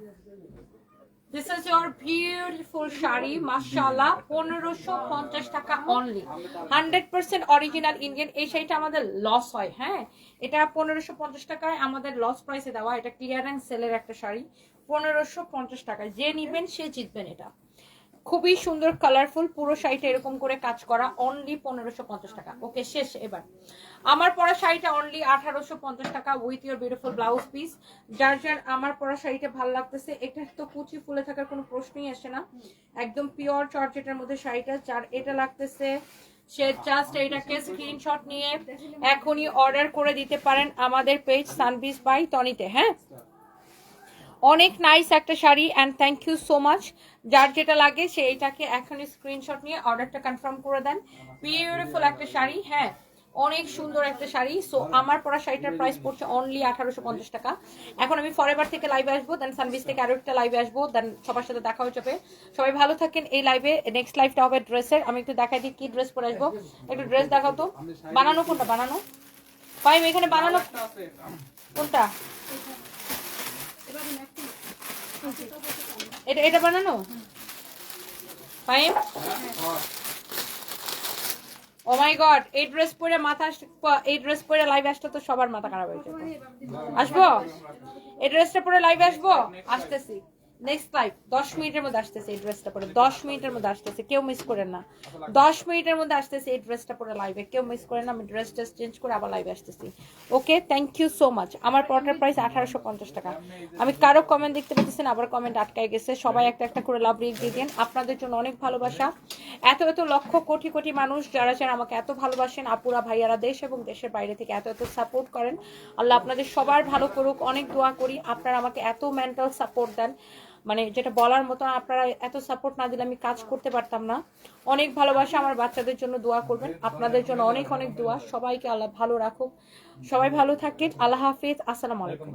this is your beautiful sari, মাশাআল্লাহ। 1550 টাকা অনলি, 100% অরিজিনাল ইন্ডিয়ান। এই শাড়িটা আমাদের লস হয়। হ্যাঁ, এটা 1550 টাকায় আমাদের লস প্রাইসে দেওয়া। এটা ক্লিয়ারেন্স সেলের একটা শাড়ি, 1550 টাকায় যে নিবেন সে জিতবেন। এটা খুবই সুন্দর, কালারফুল, পুরো শাড়িটা এরকম করে কাজ করা, অনলি 1550 টাকা। ওকে, শেষ। এবার আমার পরা শাড়িটা অনলি 1850 টাকা with your beautiful blouse piece. যার যার আমার পরা শাড়িটা ভালো লাগতেছে, এটা তো কুচি ফুলে থাকার কোনো প্রশ্নই আসে না, একদম পিওর জর্জেটের মধ্যে শাড়িটা। যার এটা লাগতেছে সে জাস্ট এটাকে স্ক্রিনশট নিয়ে এখনই অর্ডার করে দিতে পারেন আমাদের পেজ সানবিজ বাই টনিতে। হ্যাঁ, অনেক নাইস একটা শাড়ি and thank you so much. যার যেটা লাগে সে এটাকে এখনই স্ক্রিনশট নিয়ে অর্ডারটা কনফার্ম করে দেন। বিউটিফুল একটা শাড়ি। হ্যাঁ, অনেক সুন্দর একটা শাড়ি। সো আমার পরা শাড়িটার প্রাইস পড়ছে অনলি 1850 টাকা। এখন আমি ফরএভার থেকে লাইভে আসবো, দেন সানবিজ থেকে আরো একটা লাইভে আসবো, দেন সবার সাথে দেখা হয়ে যাবে। সবাই ভালো থাকেন। এই লাইভে নেক্সট লাইভটা হবে ড্রেসের। আমি একটু দেখাই দিই কি ড্রেস পরে আসবো। একটু ড্রেস দেখাও তো। বানানো কোনটা? বানানো পাই এখানে? বানানো কোনটা? এটা এটা বানানো ফাইন। ও মাই গড, এই ড্রেস পরে এই ড্রেস পরে লাইভ আসলে তো সবার মাথা খারাপ হয়ে যাবে। আসবো এই ড্রেসটা পরে লাইভে আসবো, আসতেছি নেক্সট লাইভ 10 মিনিটের মধ্যে আসতেছে। এই ড্রেসটা পরে 10 মিনিটের মধ্যে আসতেছে, কেউ মিস করেন না। 10 মিনিটের মধ্যে আসতেছে এই ড্রেসটা পরে লাইভে, কেউ মিস করেন না। আমি ড্রেস চেঞ্জ করে আবার লাইভে আসতেছি। ওকে, থ্যাংক ইউ সো মাচ। আমার পরটার প্রাইস 1850 টাকা। আমি কারো কমেন্ট দেখতে পাচ্ছি না, আবার কমেন্ট আটকায় গেছে। সবাই একটা একটা করে লাভ রিক দিয়ে দেন। আপনাদের জন্য অনেক ভালোবাসা। এত এত লক্ষ কোটি কোটি মানুষ যারা যারা আমাকে এত ভালোবাসেন, আপুরা ভাইয়ারা দেশ এবং দেশের বাইরে থেকে এত এত সাপোর্ট করেন, আল্লাহ আপনাদের সবার ভালো করুক। অনেক দোয়া করি। আপনারা আমাকে এত মেন্টাল সাপোর্ট দেন, মানে যেটা বলার মতো। আপনারা এত সাপোর্ট না দিলে আমি কাজ করতে পারতাম না। অনেক ভালোবাসা। আমার বাচ্চাদের জন্য দোয়া করবেন। আপনাদের জন্য অনেক অনেক দোয়া। সবাইকে আল্লাহ ভালো রাখুক। সবাই ভালো থাকেন। আল্লাহ হাফিজ। আসসালামু আলাইকুম।